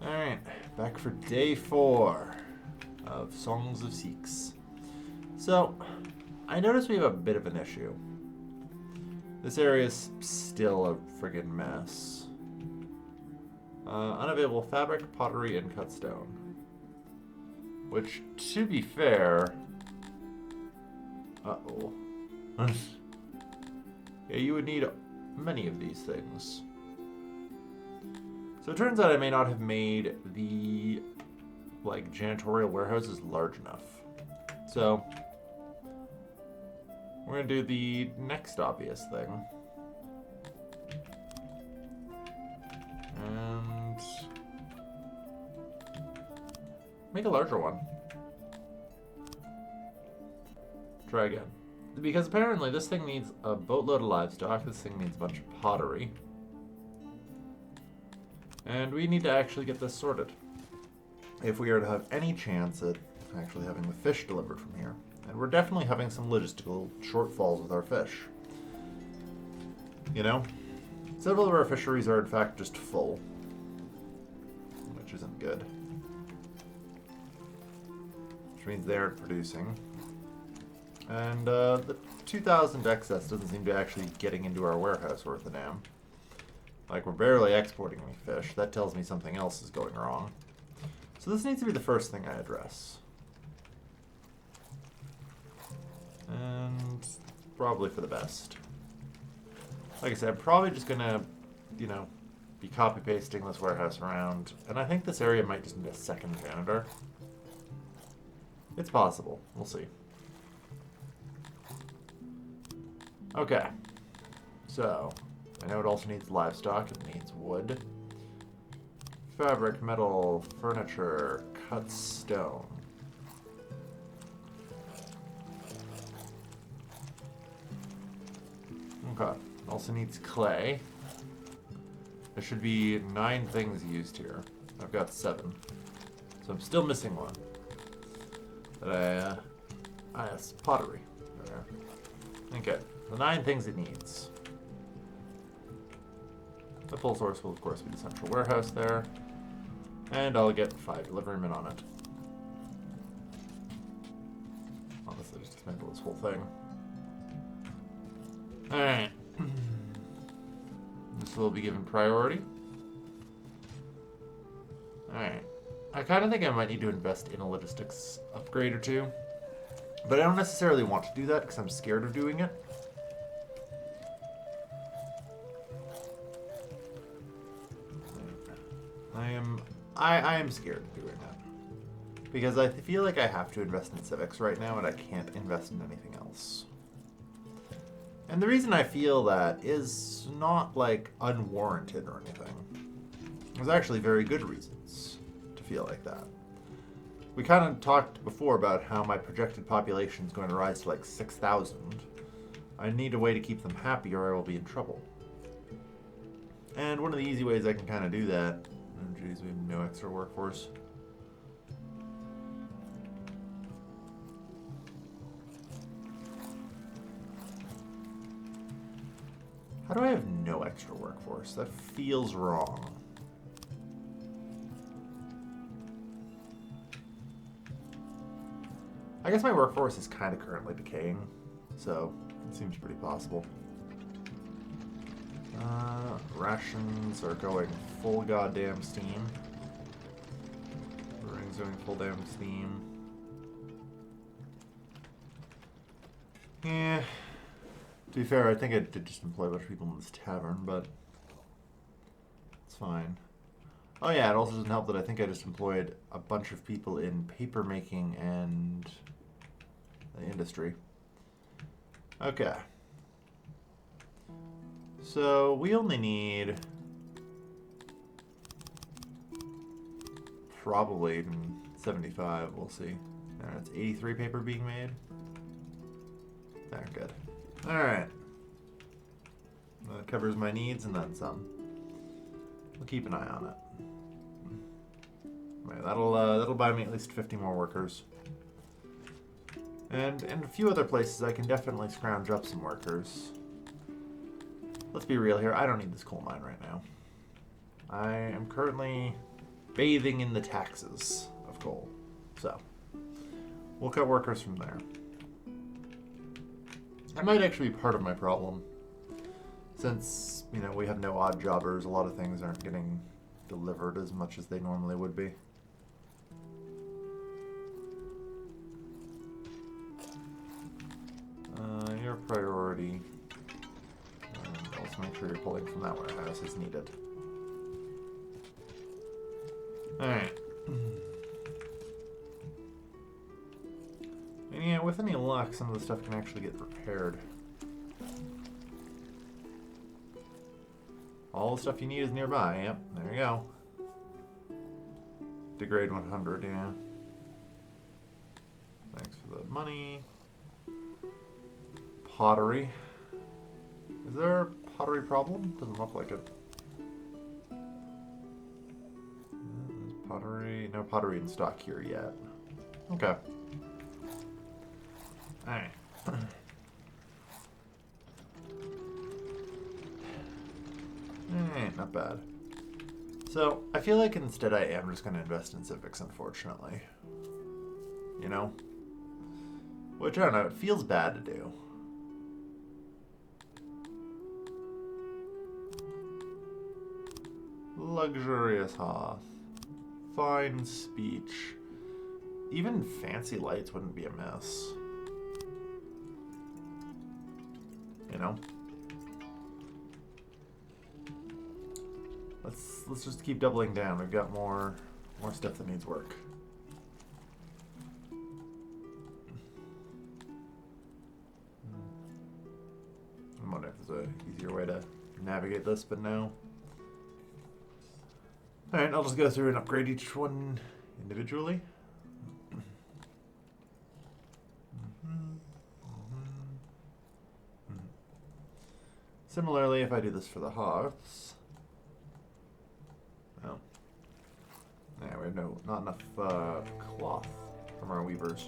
Alright, back for day 4 of Songs of Syx. So, I noticed we have a bit of an issue. This area is still a friggin' mess. Unavailable fabric, pottery, and cut stone. Which, to be fair... Uh-oh. Yeah, you would need many of these things. So it turns out I may not have made the, janitorial warehouses large enough. So, we're going to do the next obvious thing. And make a larger one. Try again. Because apparently this thing needs a boatload of livestock, this thing needs a bunch of pottery. And we need to actually get this sorted. If we are to have any chance at actually having the fish delivered from here. And we're definitely having some logistical shortfalls with our fish. You know? Several of our fisheries are in fact just full. Which isn't good. Which means they aren't producing. And the 2,000 excess doesn't seem to actually getting into our warehouse worth a damn. Like, we're barely exporting any fish. That tells me something else is going wrong. So this needs to be the first thing I address. And probably for the best. Like I said, I'm probably just gonna, be copy-pasting this warehouse around. And I think this area might just need a second janitor. It's possible. We'll see. Okay. So, I know it also needs livestock. It needs wood. Fabric, metal, furniture, cut stone. Okay. Also needs clay. There should be 9 things used here. I've got 7. So I'm still missing one. But yes, pottery. Okay. The 9 things it needs. The full source will, of course, be the central warehouse there. And I'll get 5 deliverymen on it. Honestly, just dismantle this whole thing. Alright. This will be given priority. Alright. I kind of think I might need to invest in a logistics upgrade or 2. But I don't necessarily want to do that because I'm scared of doing it. I am scared of doing that. Because I feel like I have to invest in civics right now and I can't invest in anything else. And the reason I feel that is not, unwarranted or anything. There's actually very good reasons to feel like that. We kind of talked before about how my projected population is going to rise to 6,000. I need a way to keep them happy or I will be in trouble. And one of the easy ways I can kind of do that... Oh geez, we have no extra workforce. How do I have no extra workforce? That feels wrong. I guess my workforce is kind of currently decaying, so it seems pretty possible. Rations are going full goddamn steam. Brewing's going full damn steam. Yeah. To be fair, I think I did just employ a bunch of people in this tavern, but it's fine. Oh yeah, it also doesn't help that I think I just employed a bunch of people in paper making and the industry. Okay. So we only need probably 75, we'll see. It's 83 paper being made. There, good. Alright. That covers my needs and then some. We'll keep an eye on it. Right, that'll buy me at least 50 more workers. And in a few other places I can definitely scrounge up some workers. Let's be real here, I don't need this coal mine right now. I am currently bathing in the taxes of coal. So, we'll cut workers from there. That might actually be part of my problem. Since, you know, we have no odd jobbers, a lot of things aren't getting delivered as much as they normally would be. Your priority. And also make sure you're pulling from that warehouse as needed. Alright. And yeah, with any luck, some of the stuff can actually get repaired. All the stuff you need is nearby. Yep, there you go. Degrade 100, yeah. Thanks for the money. Pottery. Is there a pottery problem? Doesn't look like it. There's pottery. No pottery in stock here yet. Okay. Alright. Alright, not bad. So, I feel like instead I am just going to invest in civics, unfortunately. You know? Which, I don't know, it feels bad to do. Luxurious hearth. Fine speech. Even fancy lights wouldn't be amiss. You know? Let's just keep doubling down. We've got more stuff that needs work. I'm wondering if there's an easier way to navigate this, but no. Alright, I'll just go through and upgrade each one individually. Similarly, if I do this for the hearths, oh, yeah, we have not enough cloth from our weavers.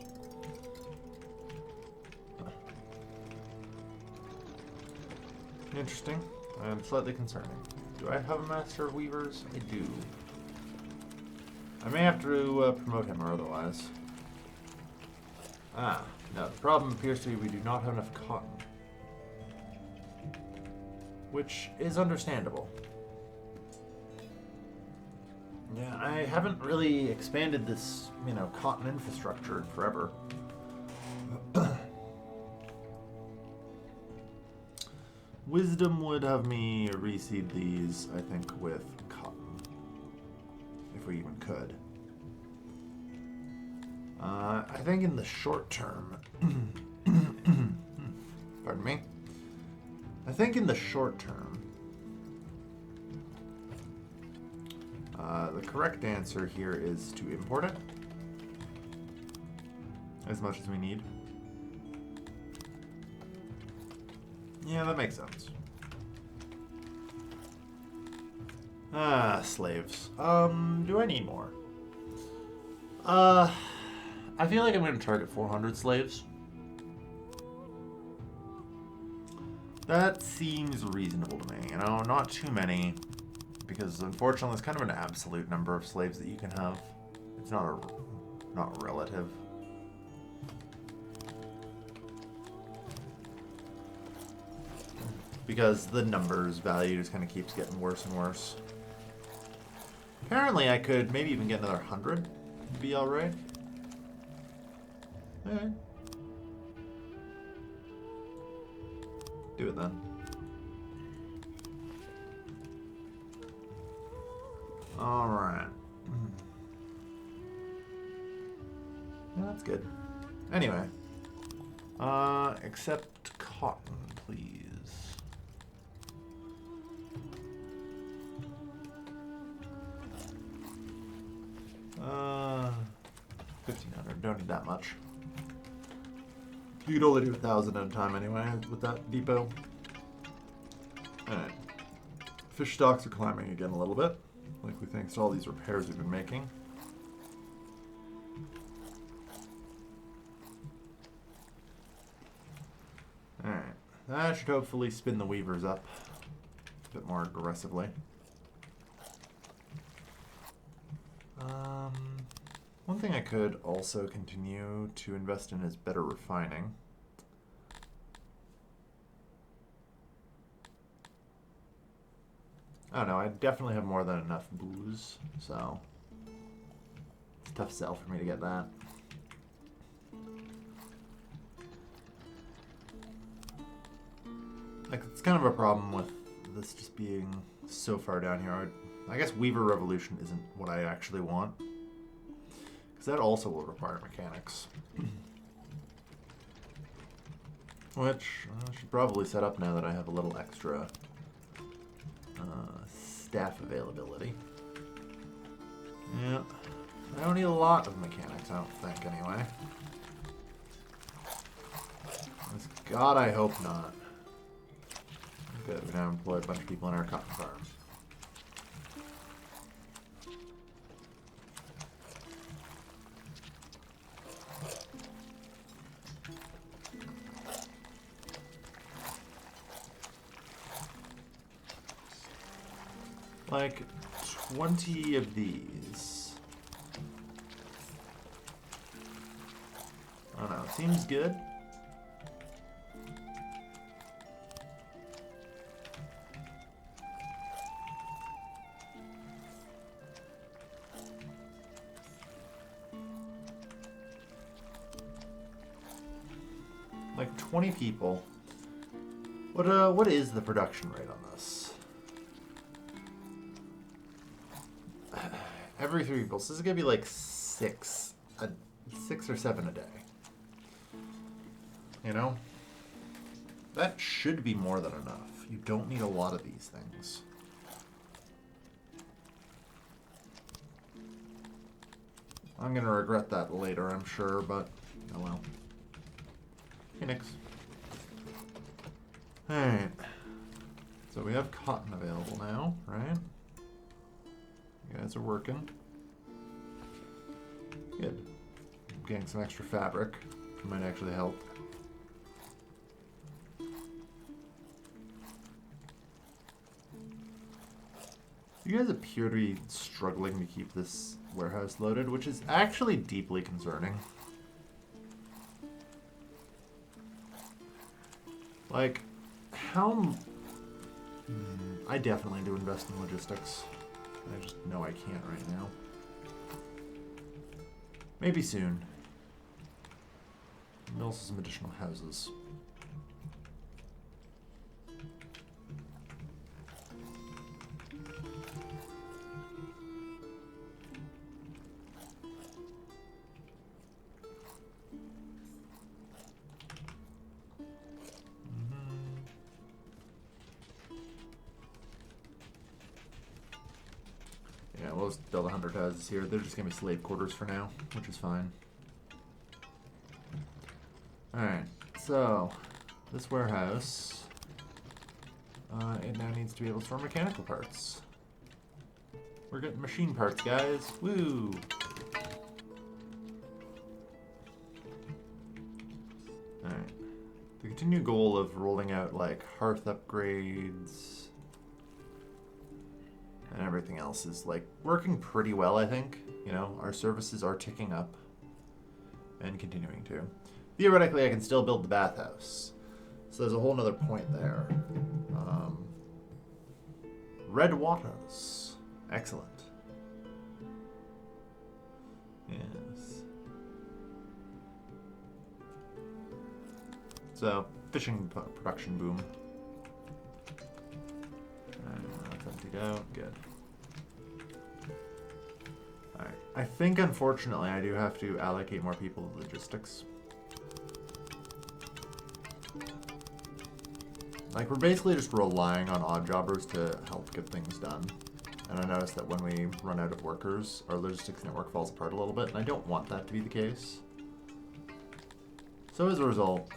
Interesting and slightly concerning. Do I have a master of weavers? I do. I may have to promote him or otherwise. Ah, no. The problem appears to be we do not have enough cotton. Which is understandable. Yeah, I haven't really expanded this, you know, cotton infrastructure in forever. Wisdom would have me reseed these, I think, with cotton. If we even could. I think in the short term... Pardon me. I think in the short term... the correct answer here is to import it. As much as we need. Yeah, that makes sense. Ah, slaves. Do I need more? I feel like I'm going to target 400 slaves. That seems reasonable to me, you know, not too many, because unfortunately it's kind of an absolute number of slaves that you can have. It's not relative. Because the numbers value just kind of keeps getting worse and worse. Apparently I could maybe even get another 100. Be alright. Alright. Do it then. Alright. Yeah, that's good. Anyway. Accept cotton, please. 1,500. Don't need that much. You could only do 1,000 at a time anyway with that depot. Alright. Fish stocks are climbing again a little bit, likely thanks to all these repairs we've been making. Alright. That should hopefully spin the weavers up a bit more aggressively. One thing I could also continue to invest in is better refining. I don't know, I definitely have more than enough booze, so it's a tough sell for me to get that. Like, it's kind of a problem with this just being so far down here. I guess Weaver Revolution isn't what I actually want, because that also will require mechanics. Which I should probably set up now that I have a little extra staff availability. Yeah, I don't need a lot of mechanics, I don't think, anyway. God, I hope not. Good, we now employ a bunch of people in our cotton farm. Like 20 of these. I don't know, seems good. Like 20 people. What is the production rate on this? Every 3 people. So this is gonna be like 6 or 7 a day. You know? That should be more than enough. You don't need a lot of these things. I'm gonna regret that later, I'm sure, but oh well. Phoenix. Alright. So we have cotton available now, right? You guys are working. Good. Getting some extra fabric. Might actually help. You guys appear to be struggling to keep this warehouse loaded, which is actually deeply concerning. Like, how... I definitely do invest in logistics. I just know I can't right now. Maybe soon. And also some additional houses. Yeah, we'll just build 100 houses here. They're just going to be slave quarters for now, which is fine. Alright, so this warehouse, it now needs to be able to store mechanical parts. We're getting machine parts, guys. Woo! Alright. The continued goal of rolling out, like, hearth upgrades and everything else is, like, working pretty well, I think. You know, our services are ticking up and continuing to. Theoretically, I can still build the bathhouse. So there's a whole nother point there. Red waters. Excellent. Yes. So, fishing production boom. That's emptied out. Good. Alright. I think, unfortunately, I do have to allocate more people to logistics. Like, we're basically just relying on odd jobbers to help get things done. And I noticed that when we run out of workers, our logistics network falls apart a little bit, and I don't want that to be the case. So as a result...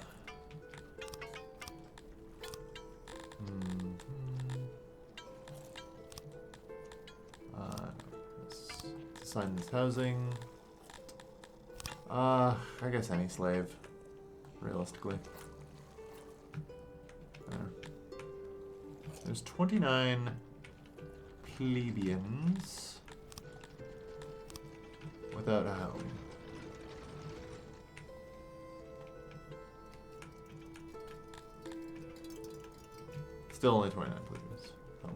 let's assign this housing. I guess any slave, realistically. There's 29 plebeians. without a home. Still only 29 plebeians. So,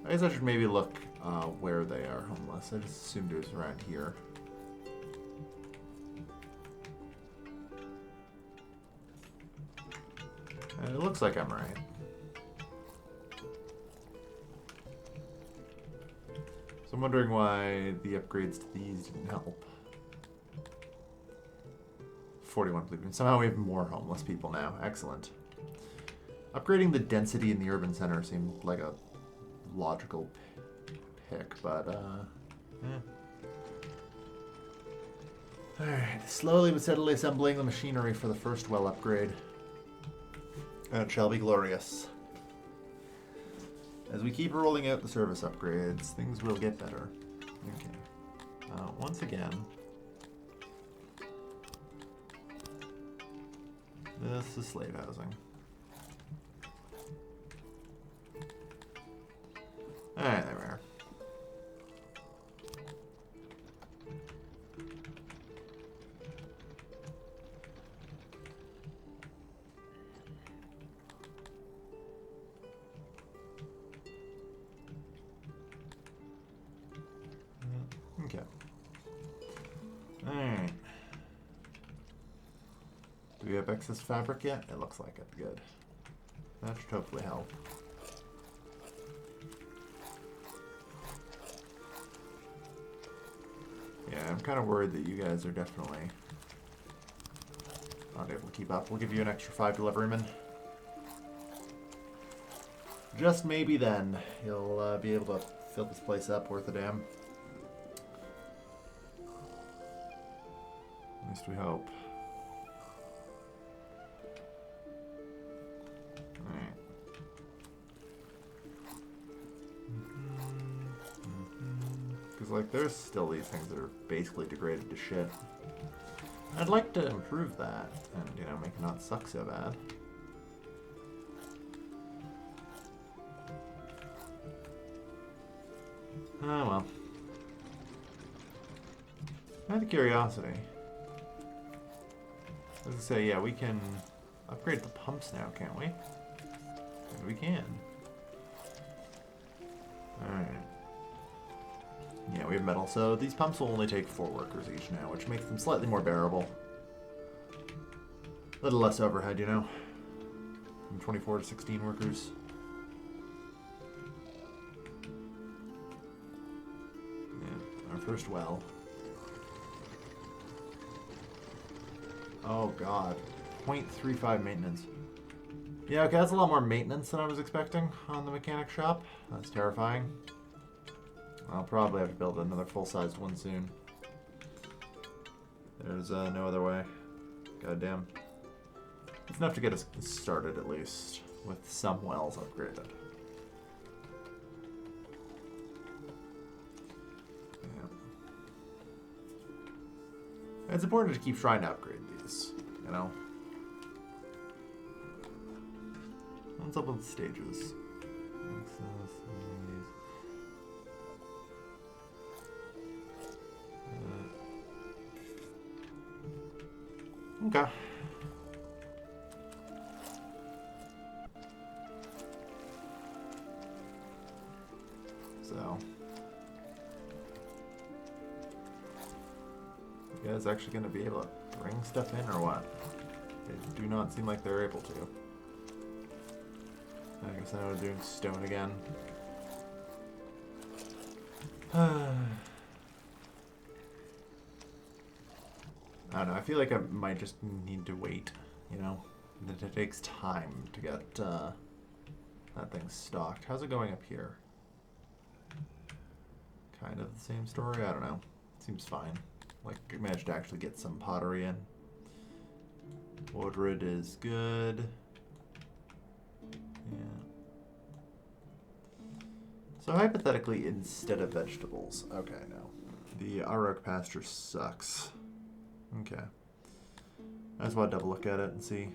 I guess I should maybe look where they are homeless. I just assumed it was around here. And it looks like I'm right. So I'm wondering why the upgrades to these didn't help. 41 plebeians. Somehow we have more homeless people now. Excellent. Upgrading the density in the urban center seemed like a logical pick, but, Alright, slowly but steadily assembling the machinery for the first well upgrade. And it shall be glorious. As we keep rolling out the service upgrades, things will get better. Okay. Once again, this is slave housing. Alright, there we are. Okay. Alright. Do we have excess fabric yet? It looks like it. Good. That should hopefully help. Yeah, I'm kind of worried that you guys are definitely not able to keep up. We'll give you an extra 5 deliverymen. Just maybe then you'll be able to fill this place up worth a damn. At least we hope. Alright. Because, like, there's still these things that are basically degraded to shit. I'd like to improve that and, you know, make it not suck so bad. Oh, well. Out of curiosity. I was gonna say, yeah, we can upgrade the pumps now, can't we? And we can. Alright. Yeah, we have metal, so these pumps will only take 4 workers each now, which makes them slightly more bearable. A little less overhead, you know? From 24 to 16 workers. Yeah, our first well. Oh god. 0.35 maintenance. Yeah, okay, that's a lot more maintenance than I was expecting on the mechanic shop. That's terrifying. I'll probably have to build another full-sized one soon. There's no other way. Goddamn. It's enough to get us started, at least, with some wells upgraded. Yeah. It's important to keep trying to upgrade these, you know? What's up with the stages? Okay. So, you guys actually going to be able to bring stuff in or what? They do not seem like they're able to. I guess now we're doing stone again. I don't know, I feel like I might just need to wait, you know? It takes time to get that thing stocked. How's it going up here? Kind of the same story? I don't know. Seems fine. Like, I managed to actually get some pottery in. Woodred is good. Yeah. So hypothetically, instead of vegetables... Okay, no. The Arok pasture sucks. Okay. I just want to double look at it and see.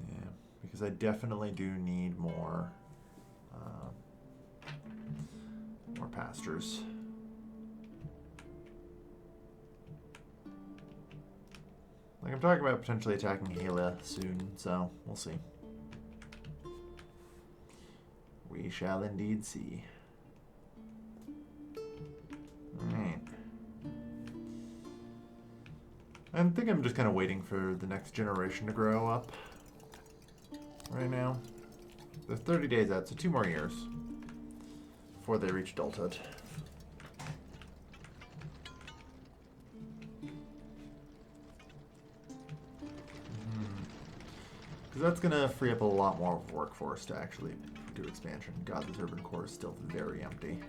Yeah, because I definitely do need more pastures. Like, I'm talking about potentially attacking Hela soon, so we'll see. We shall indeed see. Alright. I think I'm just kind of waiting for the next generation to grow up right now. They're 30 days out, so 2 more years before they reach adulthood. Because that's going to free up a lot more workforce to actually do expansion. God, this urban core is still very empty.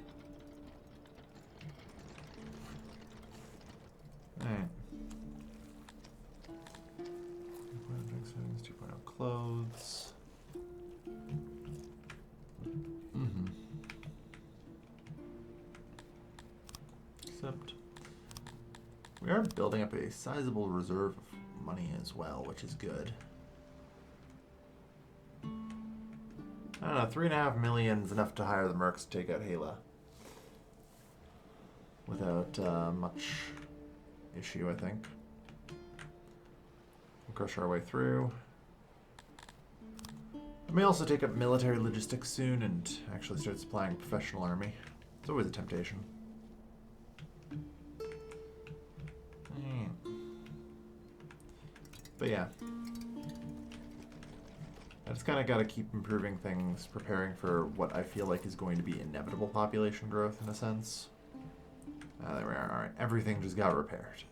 Alright. 2.0 clothes. Except we are building up a sizable reserve of money as well, which is good. I don't know, 3.5 million is enough to hire the mercs to take out Hela without much issue, I think. We'll crush our way through. I may also take up military logistics soon and actually start supplying a professional army. It's always a temptation. But yeah. I just kind of got to keep improving things, preparing for what I feel like is going to be inevitable population growth in a sense. There we are. Alright, everything just got repaired.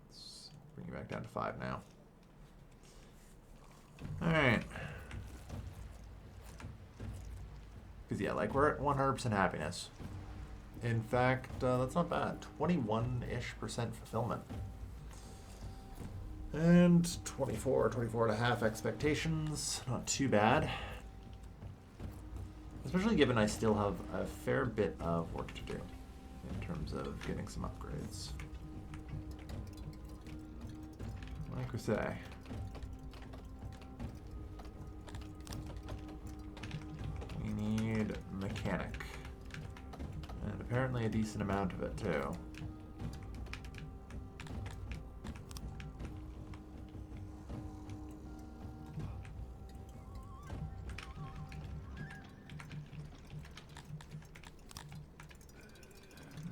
Let's bring you back down to 5 now. Alright. Because yeah, like we're at 100% happiness. In fact, that's not bad. 21-ish% fulfillment. And 24.5 expectations. Not too bad. Especially given I still have a fair bit of work to do in terms of getting some upgrades. Like we say. We need mechanic. And apparently a decent amount of it too.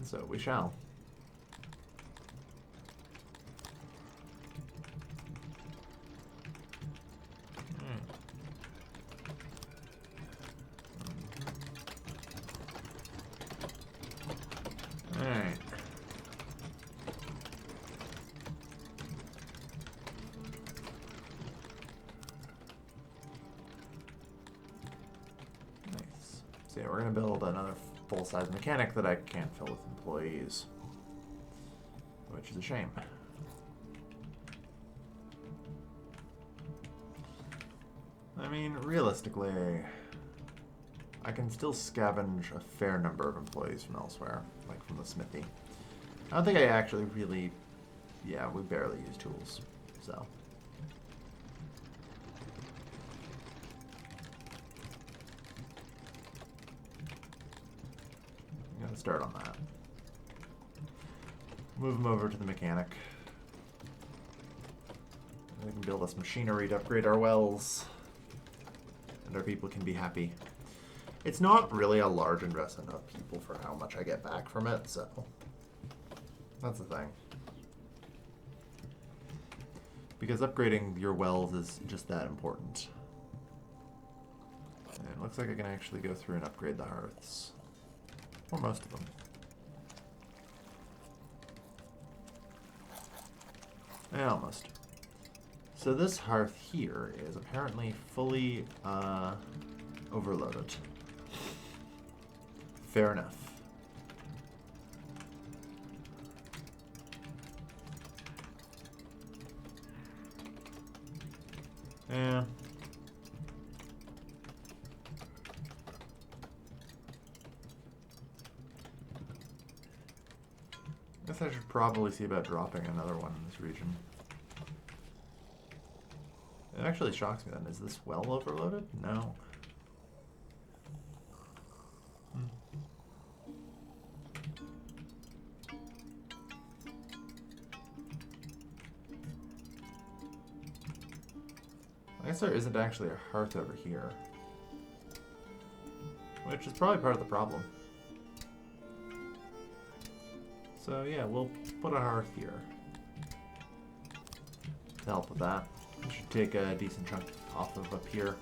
So we shall. Alright. Nice. So yeah, we're gonna build another full-size mechanic that I can't fill with employees, which is a shame. I mean, realistically, I can still scavenge a fair number of employees from elsewhere, like from the smithy. I don't think I actually really, yeah, we barely use tools, so. I'm gonna start on that. Move them over to the mechanic. We can build us machinery to upgrade our wells, and our people can be happy. It's not really a large investment of people for how much I get back from it, so that's the thing. Because upgrading your wells is just that important. And it looks like I can actually go through and upgrade the hearths. Or most of them. Yeah, almost. So this hearth here is apparently fully overloaded. Fair enough. Yeah. Guess I should probably see about dropping another one in this region. It actually shocks me then. Is this well overloaded? No. I guess there isn't actually a hearth over here. Which is probably part of the problem. So yeah, we'll put a hearth here. To help with that. We should take a decent chunk off of up here.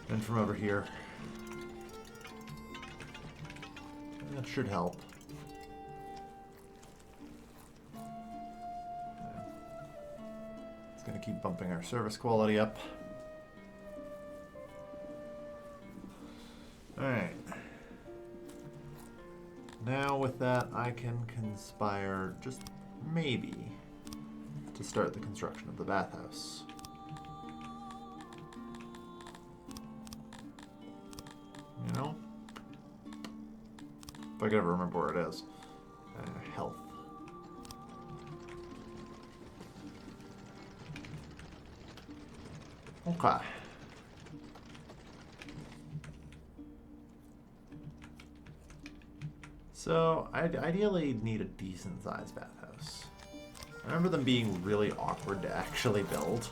And from over here. That should help. It's going to keep bumping our service quality up. Alright. Now with that, I can conspire, just maybe, to start the construction of the bathhouse. You know? If I could ever remember where it is. Health. Okay. So, I'd ideally need a decent sized bathhouse. I remember them being really awkward to actually build.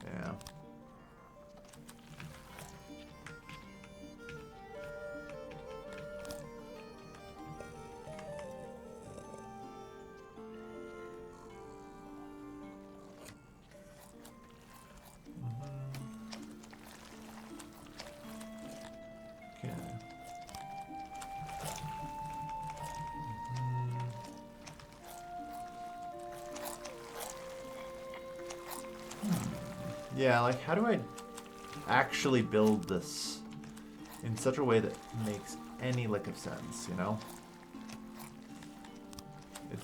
Yeah. Yeah, like, how do I actually build this in such a way that makes any lick of sense, you know? It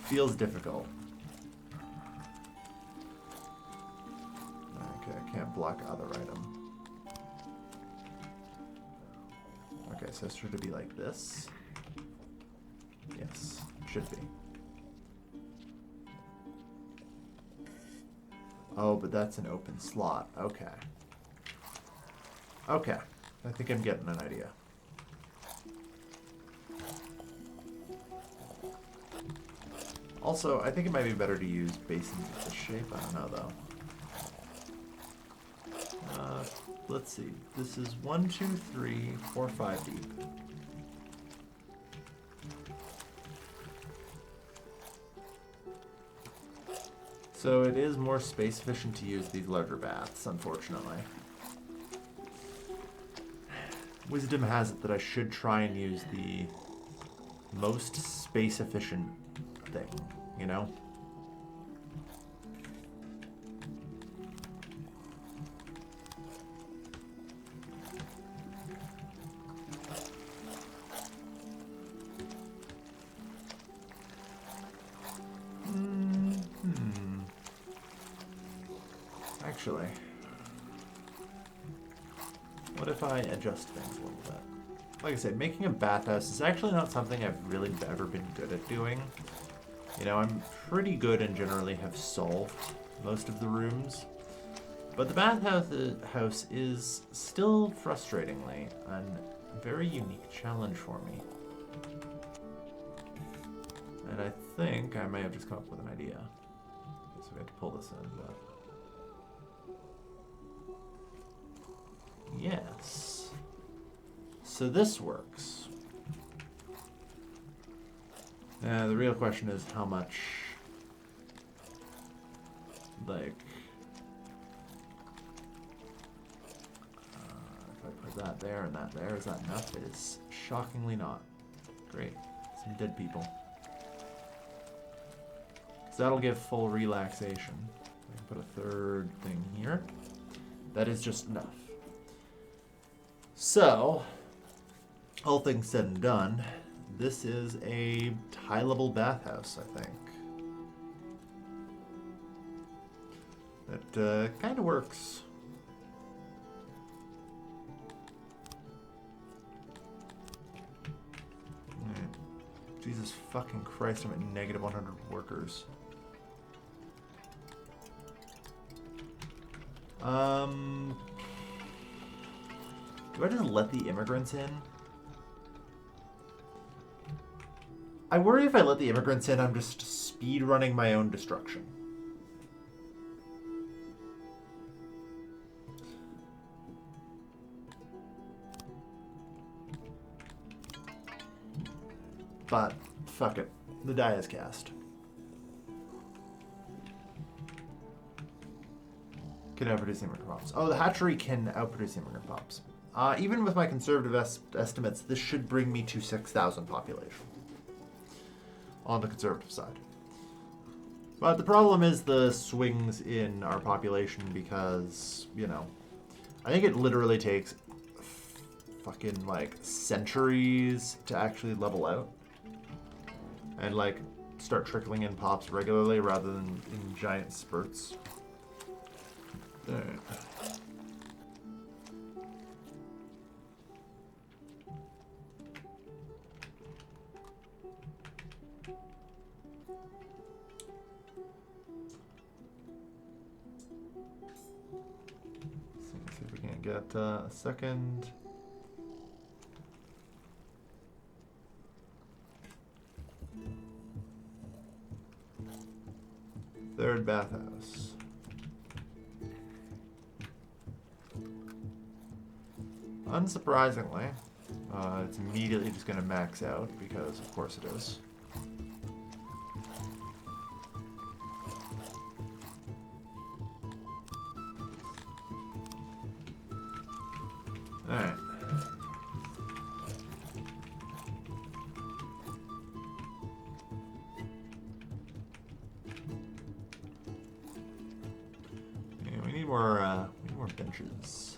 feels difficult. Okay, I can't block other item. Okay, so it's should it be like this? Yes, should be. Oh, but that's an open slot. Okay. Okay. I think I'm getting an idea. Also, I think it might be better to use basins of this shape. I don't know, though. Let's see. This is 1, 2, 3, 4, 5 deep. So it is more space efficient to use these larger baths, unfortunately. Wisdom has it that I should try and use the most space efficient thing, you know? Actually, what if I adjust things a little bit? Like I said, making a bathhouse is actually not something I've really ever been good at doing. You know, I'm pretty good and generally have solved most of the rooms. But the bathhouse is still frustratingly a very unique challenge for me. And I think I may have just come up with an idea. So we have to pull this in, but... Yes. So this works. The real question is how much, like, if I put that there and that there, is that enough? It is shockingly not. Great. Some dead people. So that'll give full relaxation. I can put a third thing here. That is just enough. So, all things said and done, this is a high-level bathhouse, I think. That kind of works. Jesus fucking Christ, I'm at negative 100 workers. Do I just let the immigrants in? I worry if I let the immigrants in, I'm just speed running my own destruction. But, fuck it. The die is cast. Can outproduce immigrant pops. Oh, the hatchery can outproduce immigrant pops. Even with my conservative estimates, this should bring me to 6,000 population. On the conservative side. But the problem is the swings in our population because, you know, I think it literally takes fucking, like, centuries to actually level out. And, like, start trickling in pops regularly rather than in giant spurts. Alright. See if we can get a second. Third bathhouse. Unsurprisingly, it's immediately just going to max out because, of course, it is. Alright. Yeah, we need more benches.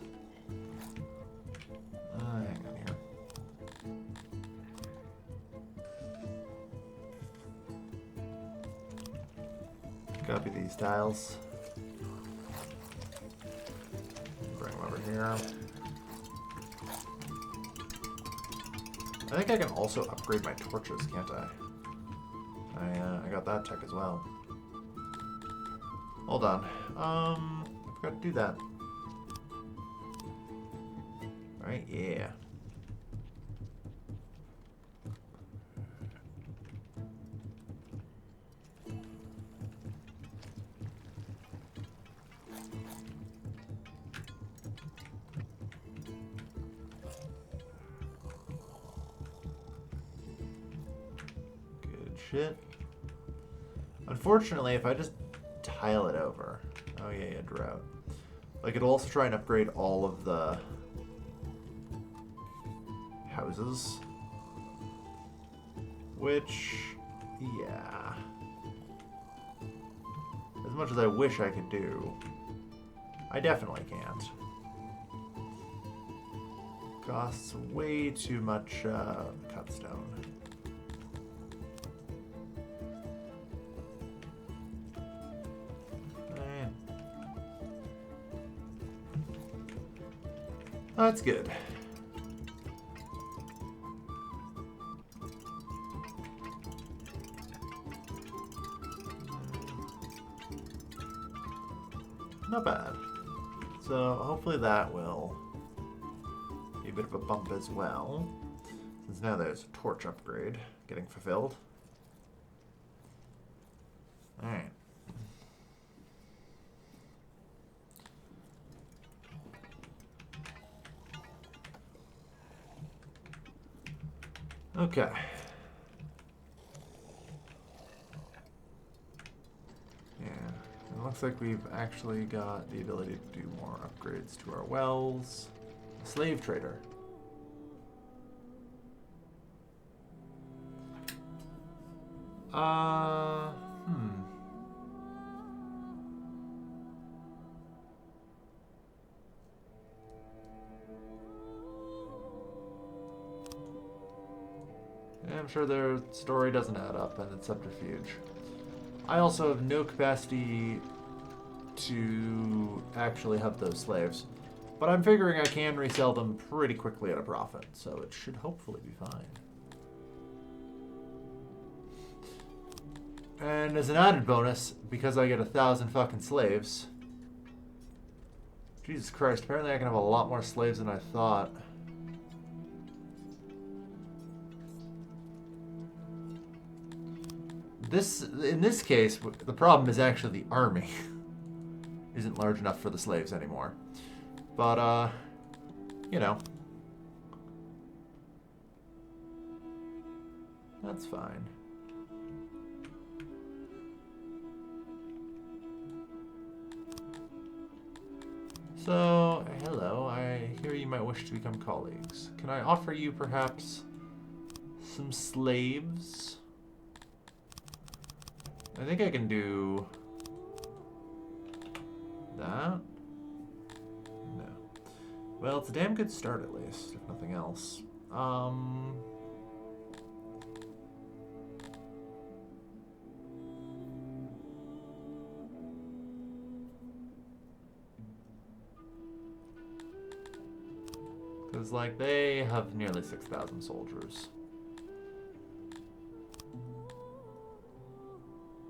Hang on here. Copy these tiles. Bring them over here. I think I can also upgrade my torches, can't I? I got that tech as well. Hold on. I forgot to do that. Right, yeah. Good shit. Unfortunately, if I just tile it over. Oh yeah, drought. Like, it'll also try and upgrade all of the houses, which, yeah, as much as I wish I could do, I definitely can't. Costs way too much cutstone. That's good. Not bad. So hopefully that will be a bit of a bump as well, since now there's a torch upgrade getting fulfilled. Alright. Okay. Yeah, it looks like we've actually got the ability to do more upgrades to our wells. Slave trader. I'm sure their story doesn't add up and it's subterfuge. I also have no capacity to actually have those slaves, but I'm figuring I can resell them pretty quickly at a profit, so it should hopefully be fine. And as an added bonus, because I get 1,000 fucking slaves, Jesus Christ, apparently I can have a lot more slaves than I thought. In this case, the problem is actually the army isn't large enough for the slaves anymore. But, you know. That's fine. So, hello, I hear you might wish to become colleagues. Can I offer you, perhaps, some slaves? I think I can do that. No. Well, it's a damn good start, at least, if nothing else. Because, like, they have nearly 6,000 soldiers.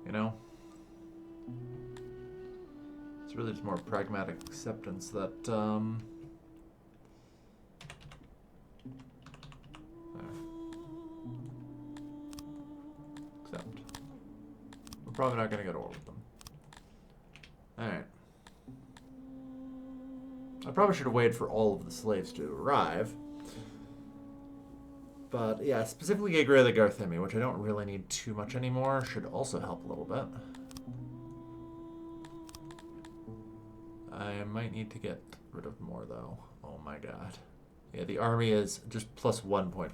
You know? It's really just more pragmatic acceptance that, there. Accept. We're probably not going to go to war with them. Alright. I probably should have waited for all of the slaves to arrive. But, yeah, specifically get rid of the Garthemi, which I don't really need too much anymore, should also help a little bit. I might need to get rid of more, though. Oh my god. Yeah, the army is just plus 1 point.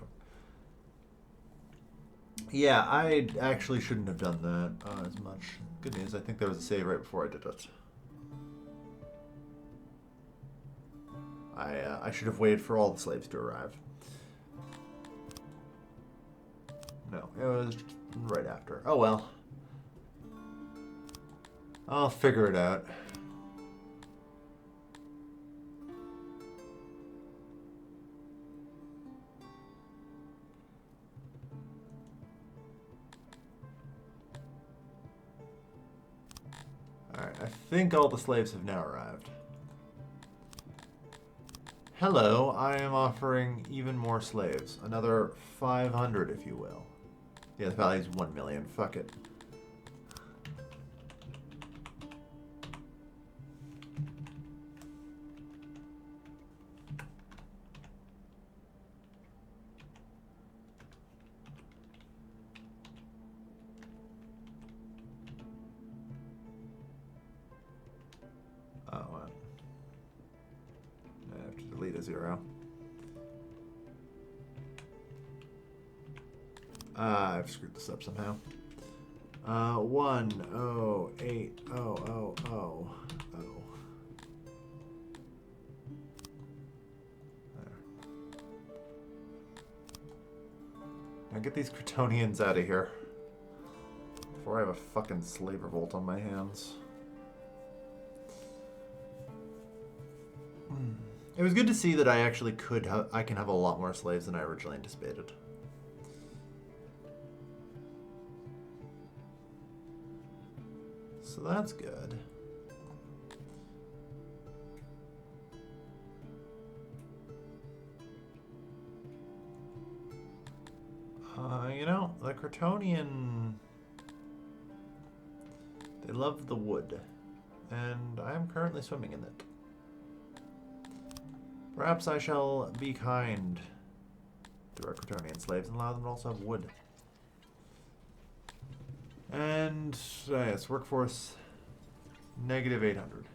Yeah, I actually shouldn't have done that as much. Good news, I think there was a save right before I did it. I should have waited for all the slaves to arrive. No, it was right after. Oh well. I'll figure it out. Alright, I think all the slaves have now arrived. Hello, I am offering even more slaves. Another 500, if you will. Yeah, the value's 1 million. Fuck it. Oh, what? I have to delete a 0. I've screwed this up somehow. 1080000. There. Now get these Cretonians out of here before I have a fucking slave revolt on my hands. It was good to see that I actually I can have a lot more slaves than I originally anticipated. So that's good. You know, the Cretonian, they love the wood, and I am currently swimming in it. Perhaps I shall be kind to our Cretonian slaves and allow them to also have wood. And, yes, workforce, negative 800.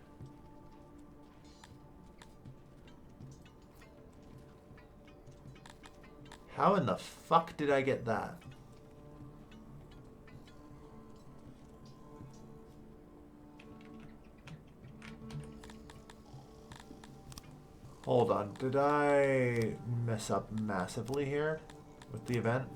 How in the fuck did I get that? Hold on, did I mess up massively here with the event?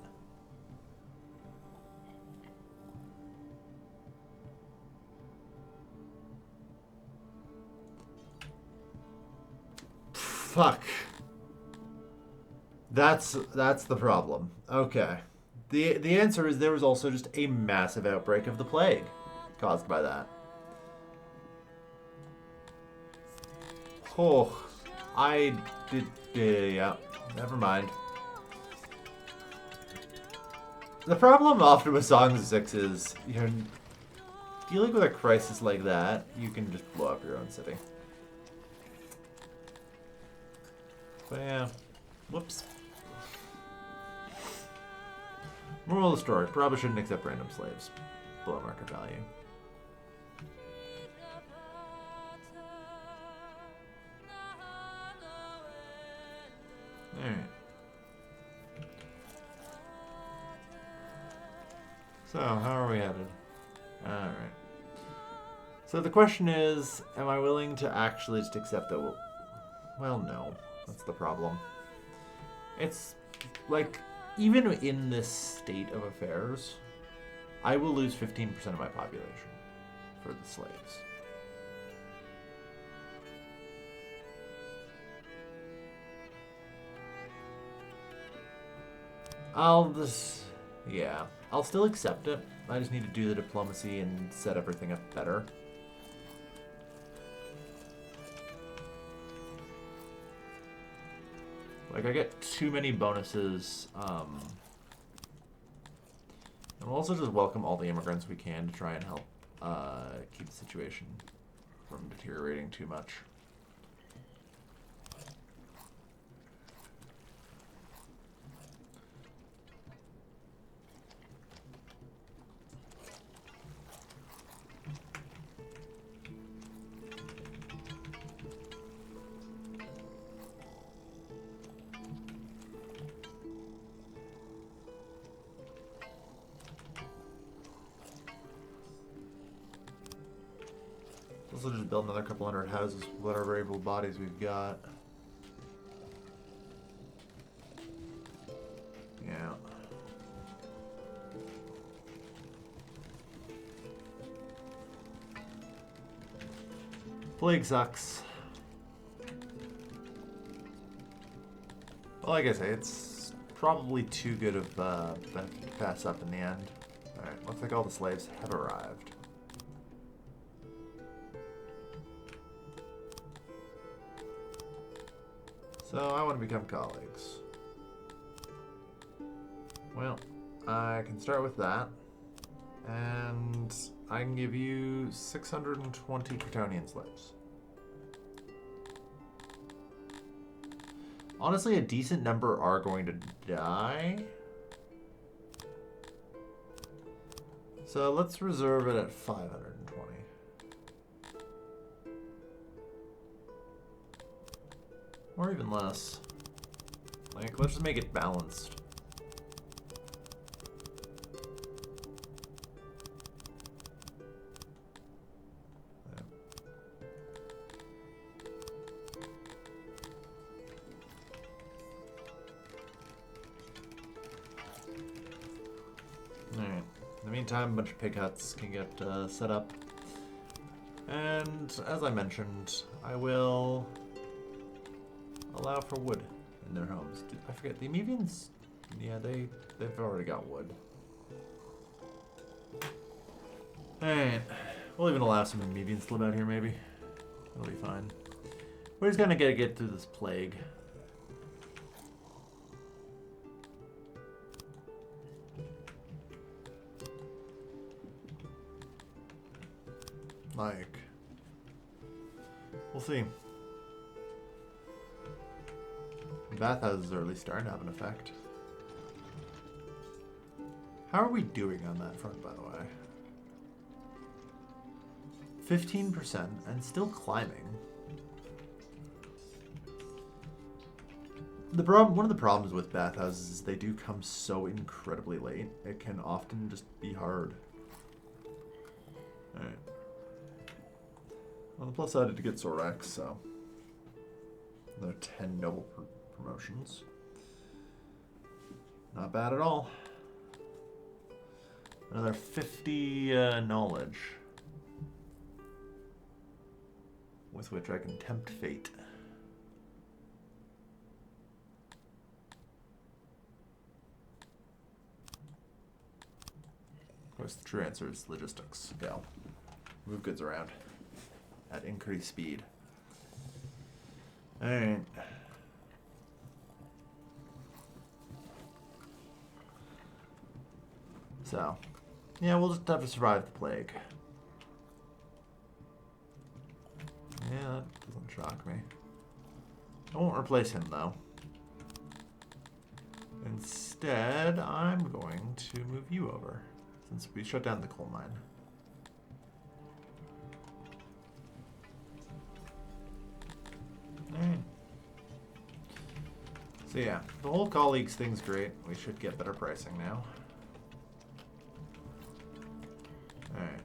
Fuck. That's the problem. Okay. The answer is there was also just a massive outbreak of the plague caused by that. Oh, I did. Yeah, never mind. The problem often with Songs of Syx is you're dealing with a crisis like that. You can just blow up your own city. But yeah, whoops. Moral of the story: probably shouldn't accept random slaves below market value. Alright. So, how are we headed? Alright. So the question is, am I willing to actually just accept that well, no. That's the problem. It's like, even in this state of affairs, I will lose 15% of my population for the slaves. Yeah, I'll still accept it. I just need to do the diplomacy and set everything up better. Like, I get too many bonuses, and we'll also just welcome all the immigrants we can to try and help keep the situation from deteriorating too much. Also just build another couple hundred houses with whatever able bodies we've got. Yeah. Plague sucks. Well, like I say, it's probably too good of benefit to pass up in the end. Alright, looks like all the slaves have arrived. So, I want to become colleagues. Well, I can start with that. And I can give you 620 Kryptonian slaves. Honestly, a decent number are going to die. So let's reserve it at 520. Or even less. Like, let's just make it balanced. Alright. In the meantime, a bunch of pig huts can get set up. And as I mentioned, I will allow for wood in their homes. I forget, the Amevians, yeah, they've already got wood. Alright. We'll even allow some Amevians to live out here, maybe. It'll be fine. We're just gonna get through this plague. Like, we'll see. Bathhouses are at least starting to have an effect. How are we doing on that front, by the way? 15% and still climbing. One of the problems with bathhouses is they do come so incredibly late. It can often just be hard. Alright. On the plus side, I did get Sorax, so another 10 noble promotions. Not bad at all. Another 50 knowledge, with which I can tempt fate. Of course, the true answer is logistics. Go. Move goods around at increased speed. Alright. So, yeah, we'll just have to survive the plague. Yeah, that doesn't shock me. I won't replace him, though. Instead, I'm going to move you over, since we shut down the coal mine. Alright. So yeah, the whole colleagues thing's great. We should get better pricing now. Alright.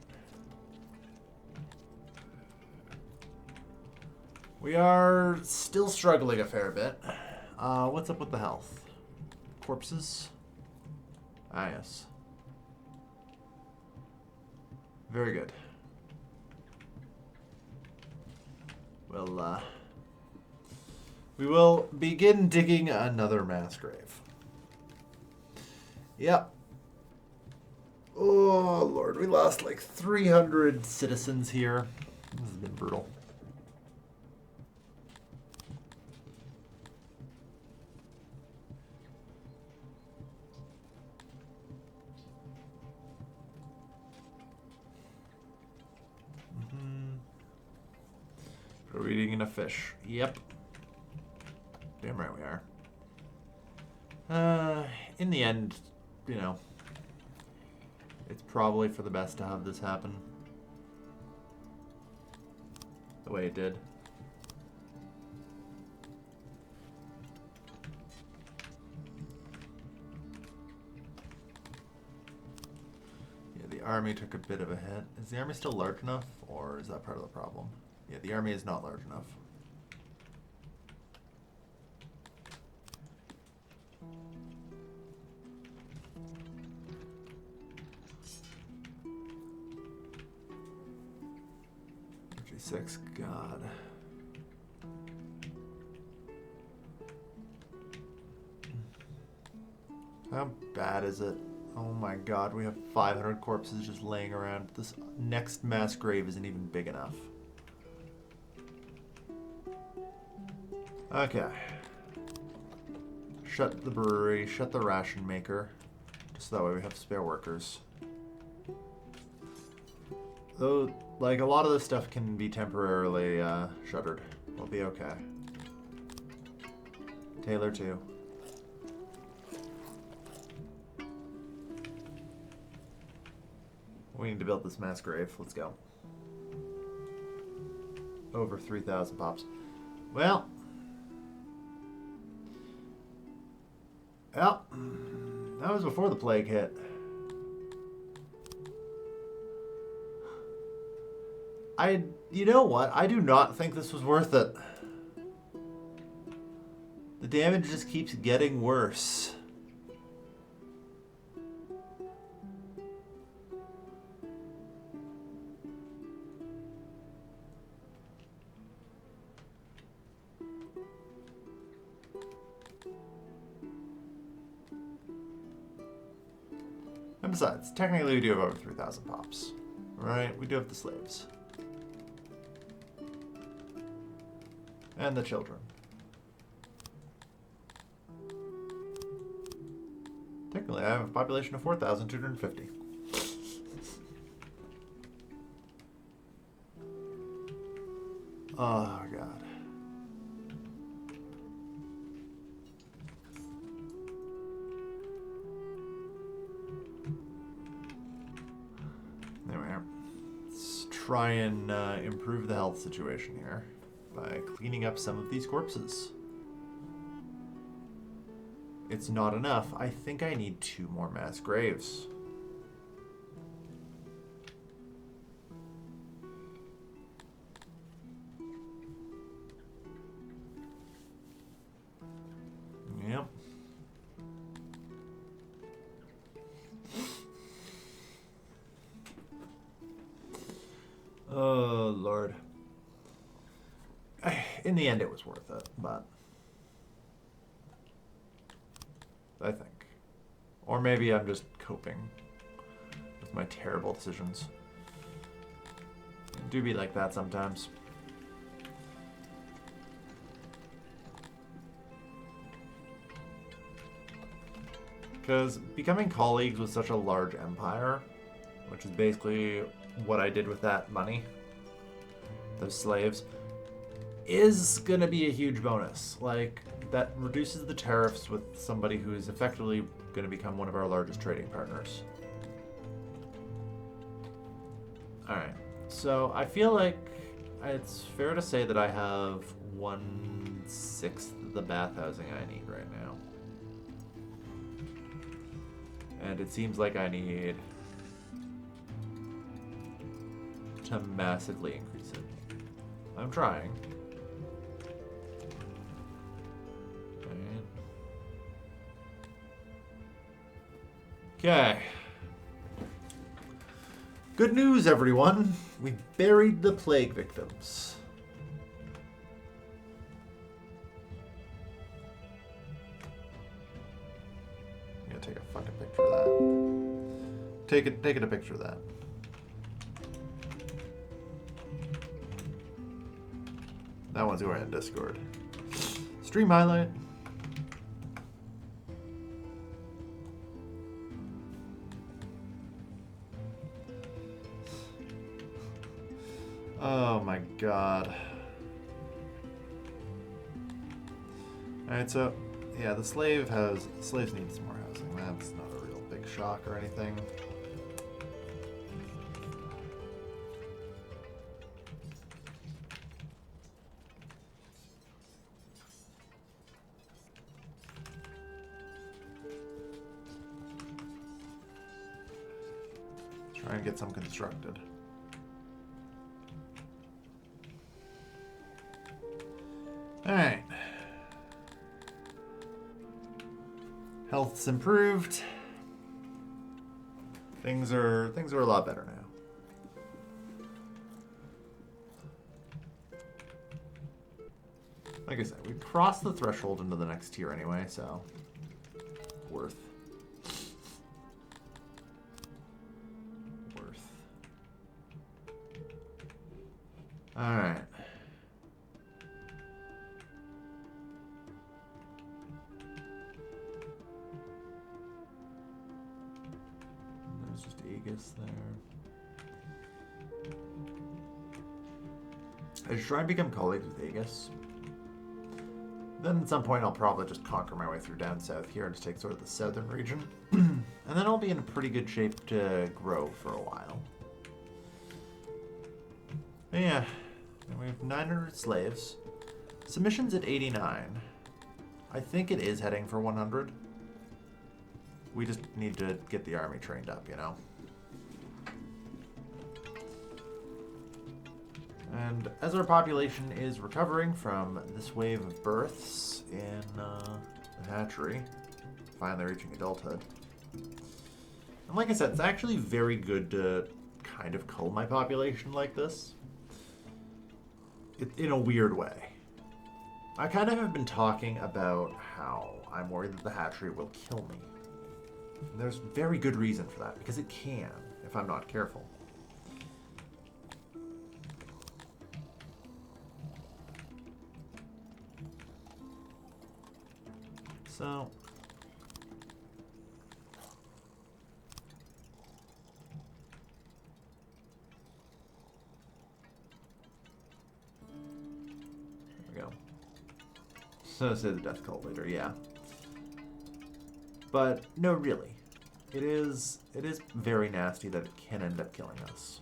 We are still struggling a fair bit. What's up with the health? Corpses? Ah, yes. Very good. Well, we will begin digging another mass grave. Yep. Oh, Lord. We lost like 300 citizens here. This has been brutal. We're eating a fish. Yep. Damn right we are. In the end, you know, it's probably for the best to have this happen. The way it did. Yeah, the army took a bit of a hit. Is the army still large enough, or is that part of the problem? Yeah, the army is not large enough. V69, God. How bad is it? Oh my God, we have 500 corpses just laying around. This next mass grave isn't even big enough. Okay. Shut the brewery, shut the ration maker. Just that way we have spare workers. Though, like, a lot of this stuff can be temporarily shuttered. We'll be okay. Taylor, too. We need to build this mass grave. Let's go. Over 3,000 pops. Well. Well. That was before the plague hit. You know what? I do not think this was worth it. The damage just keeps getting worse. And besides, technically we do have over 3,000 pops. Right? We do have the slaves. And the children. Technically, I have a population of 4,250. Oh, God. There we are. Let's try and improve the health situation here by cleaning up some of these corpses. It's not enough. I think I need 2 more mass graves. Yep. Oh, Lord. In the end, it was worth it, but I think. Or maybe I'm just coping with my terrible decisions. It do be like that sometimes. Because becoming colleagues with such a large empire, which is basically what I did with that money, those slaves, is going to be a huge bonus. Like, that reduces the tariffs with somebody who is effectively going to become one of our largest trading partners. Alright, so I feel like it's fair to say that I have 1/6 of the bathhousing I need right now. And it seems like I need to massively increase it. I'm trying. Okay. Good news, everyone. We buried the plague victims. I'm gonna take a fucking picture of that. Take a picture of that. That one's going in Discord. Stream highlight. Oh my god. Alright, so yeah, the slaves need some more housing. That's not a real big shock or anything. Try and get some constructed. Alright. Health's improved. Things are a lot better now. Like I said, we crossed the threshold into the next tier anyway, so worth. Alright. There's just Aegis there. I should try and become colleagues with Aegis. Then at some point I'll probably just conquer my way through down south here and just take sort of the southern region. And then I'll be in pretty good shape to grow for a while. But yeah, we have 900 slaves. Submission's at 89. I think it is heading for 100. We just need to get the army trained up, you know? And as our population is recovering from this wave of births in the hatchery, finally reaching adulthood. And like I said, it's actually very good to kind of cull my population like this. In a weird way. I kind of have been talking about how I'm worried that the hatchery will kill me. And there's very good reason for that, because it can, if I'm not careful. So... So say the death cult later, yeah. But no, really, it is very nasty that it can end up killing us,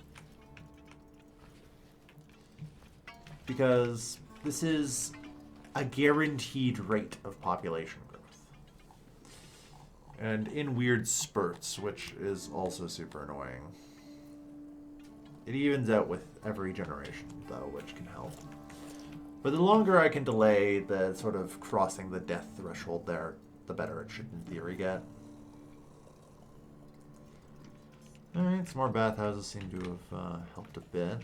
because this is a guaranteed rate of population growth, and in weird spurts, which is also super annoying. It evens out with every generation, though, which can help. But the longer I can delay the sort of crossing the death threshold there, the better it should, in theory, get. Alright, some more bathhouses seem to have helped a bit.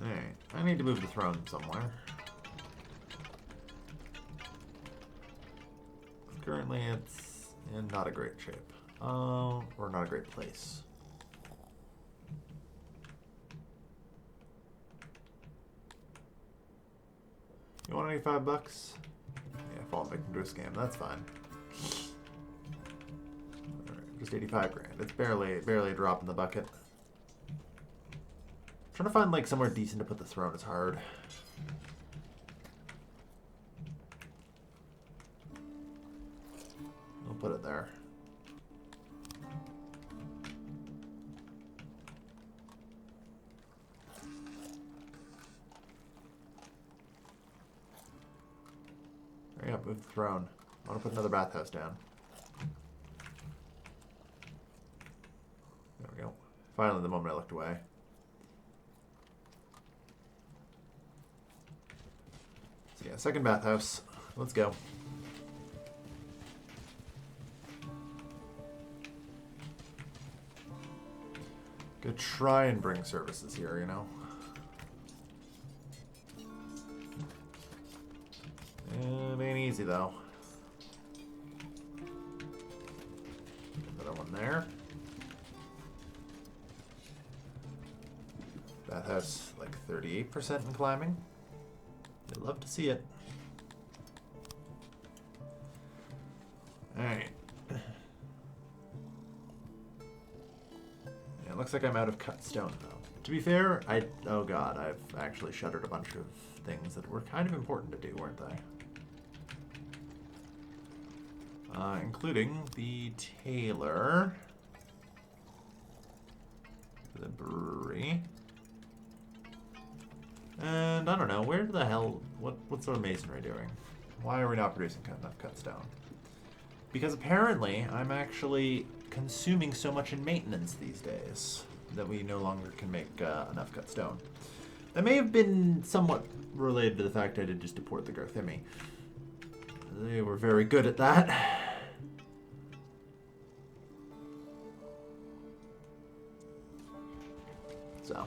Alright, I need to move the throne somewhere. Currently, it's in not a great shape. Or not a great place. You want $85? Yeah, fall victim to a scam. That's fine. Alright, just 85 grand. It's barely a drop in the bucket. Trying to find like somewhere decent to put the throne is hard. I'll put it there. Hurry up, move the throne. I want to put another bathhouse down. There we go. Finally, the moment I looked away. So yeah, second bathhouse. Let's go. Could try and bring services here, you know. It ain't easy though. Another one there. Bathhouse like 38% in climbing. I'd love to see it. Alright. It looks like I'm out of cut stone though. To be fair, oh god, I've actually shuttered a bunch of things that were kind of important to do, weren't they? Including the tailor, the brewery, and I don't know, where the hell, what sort of masonry doing? Why are we not producing enough cut stone? Because apparently I'm actually consuming so much in maintenance these days that we no longer can make enough cut stone. That may have been somewhat related to the fact I did just deport the Garthimi. They were very good at that. So,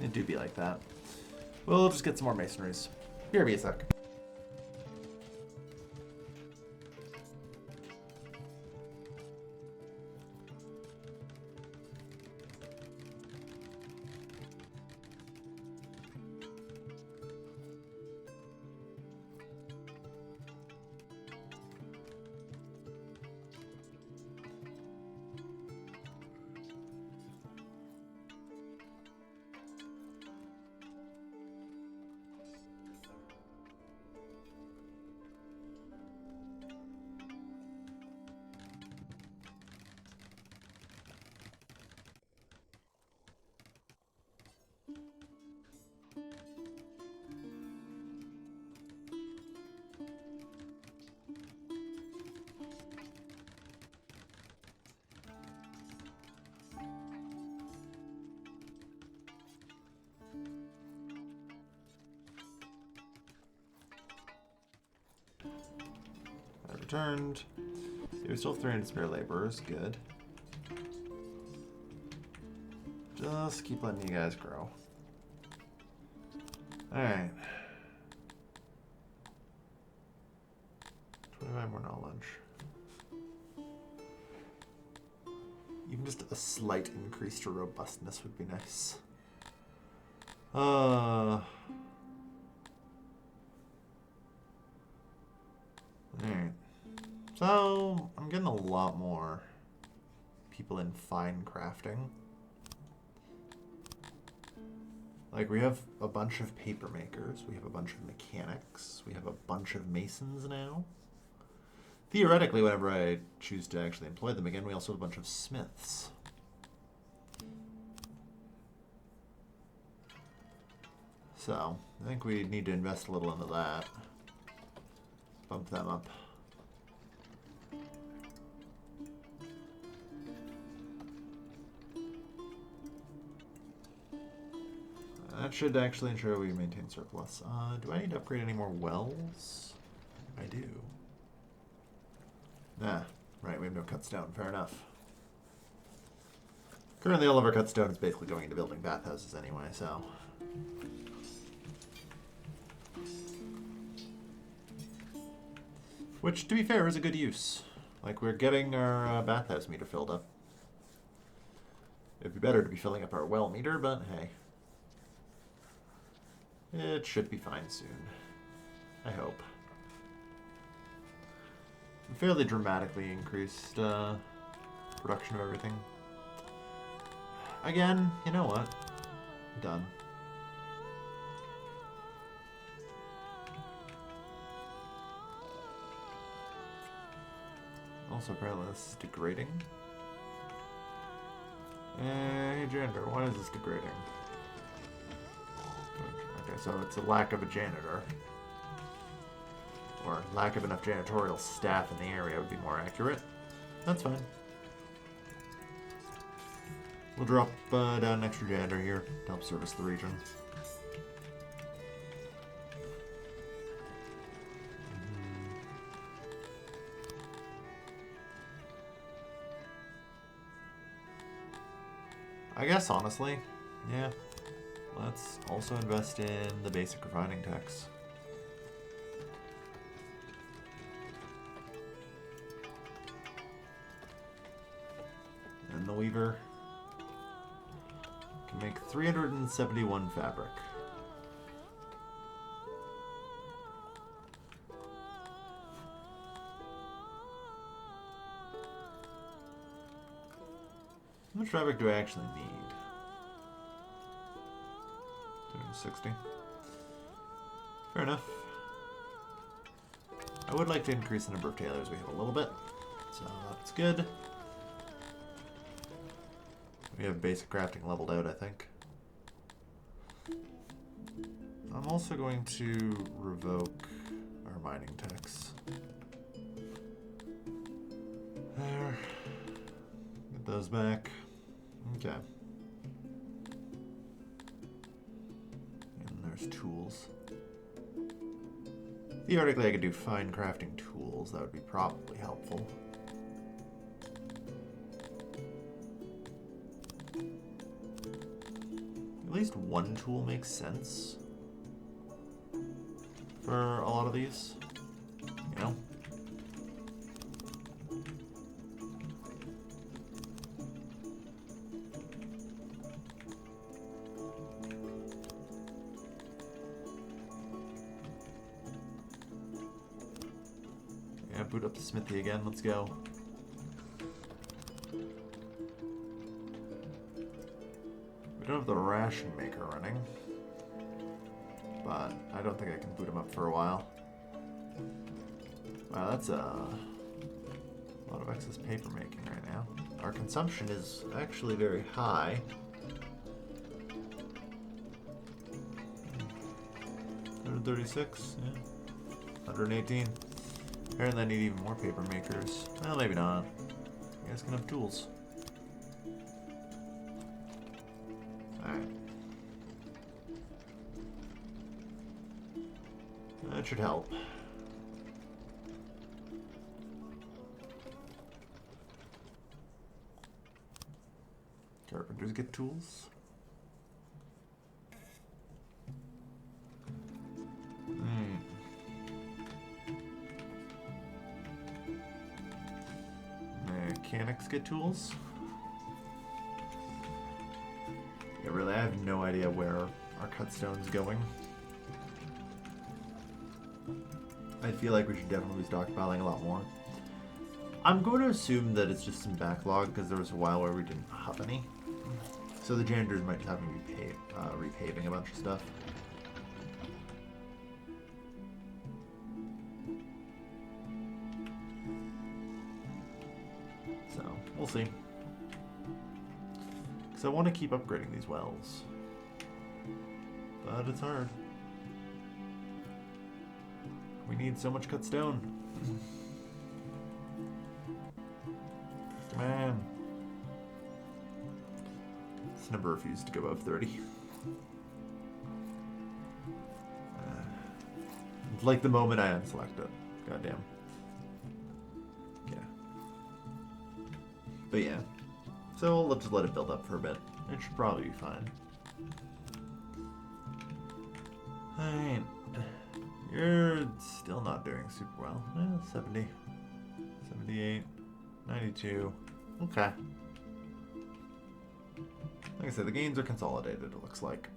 it do be like that. We'll just get some more masonries. Here be a sec. Returned. So we still have 300 spare laborers. Good. Just keep letting you guys grow. Alright. 25 more knowledge. Even just a slight increase to robustness would be nice. Alright. So, I'm getting a lot more people in fine crafting. Like, we have a bunch of paper makers, we have a bunch of mechanics, we have a bunch of masons now. Theoretically, whenever I choose to actually employ them again, we also have a bunch of smiths. So, I think we need to invest a little into that. Bump them up. That should actually ensure we maintain surplus. Do I need to upgrade any more wells? I do. Nah, right, we have no cut stone. Fair enough. Currently, all of our cut stone is basically going into building bathhouses anyway, so. Which, to be fair, is a good use. Like, we're getting our bathhouse meter filled up. It'd be better to be filling up our well meter, but hey. It should be fine soon. I hope. Fairly dramatically increased production of everything. Again, you know what? Done. Also, apparently this is degrading. Hey, janitor, why is this degrading? Okay, so it's a lack of a janitor. Or lack of enough janitorial staff in the area would be more accurate. That's fine. We'll drop down an extra janitor here to help service the region. I guess, honestly, yeah. Let's also invest in the basic refining tax. And the weaver can make 371 fabric. How much fabric do I actually need? 260. Fair enough. I would like to increase the number of tailors we have a little bit, so that's good. We have basic crafting leveled out, I think. I'm also going to revoke our mining tax. There. Get those back. Okay. And there's tools. Theoretically, I could do fine crafting tools. That would be probably helpful. At least one tool makes sense for a lot of these, you know? Yeah, boot up the smithy again, let's go. We don't have the ration maker running, but I don't think I can boot him up for a while. Wow, that's a lot of excess paper making right now. Our consumption is actually very high. 136, yeah. 118. Apparently I need even more paper makers. Well, maybe not. You guys can have tools. Alright. That should help. Carpenters get tools. Mechanics get tools. Yeah, really, I have no idea where our cutstone's going. I feel like we should definitely be stockpiling a lot more. I'm going to assume that it's just some backlog because there was a while where we didn't have any. So the janitors might just have to be repaving a bunch of stuff. So, we'll see. Because I want to keep upgrading these wells. But it's hard. We need so much cut stone. Man. This number refused to go above 30. Like the moment I unselect it. Goddamn. Yeah. But yeah. So we'll just let it build up for a bit. It should probably be fine. Alright. You're still not doing super well. 70. 78. 92. Okay. Like I said, the gains are consolidated, it looks like.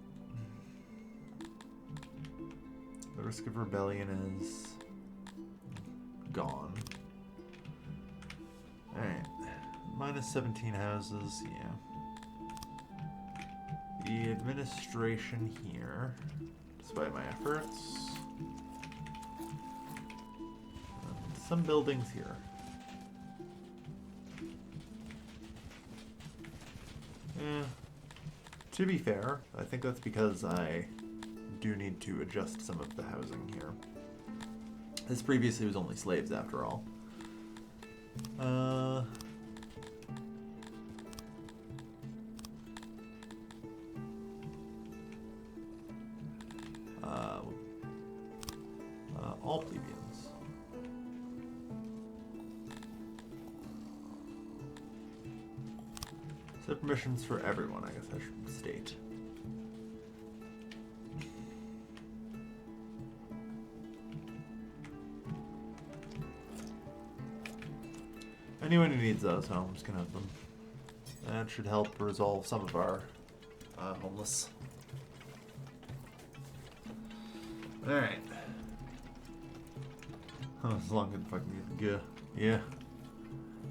The risk of rebellion is gone. Alright. Minus 17 houses, yeah. The administration here, despite my efforts. Some buildings here. Yeah. To be fair, I think that's because I do need to adjust some of the housing here. This previously was only slaves after all. All plebeians. Set permissions for everyone, I guess I should state. Anyone who needs those homes can have them. That should help resolve some of our homeless. Alright. Oh, as long as fucking good. Yeah.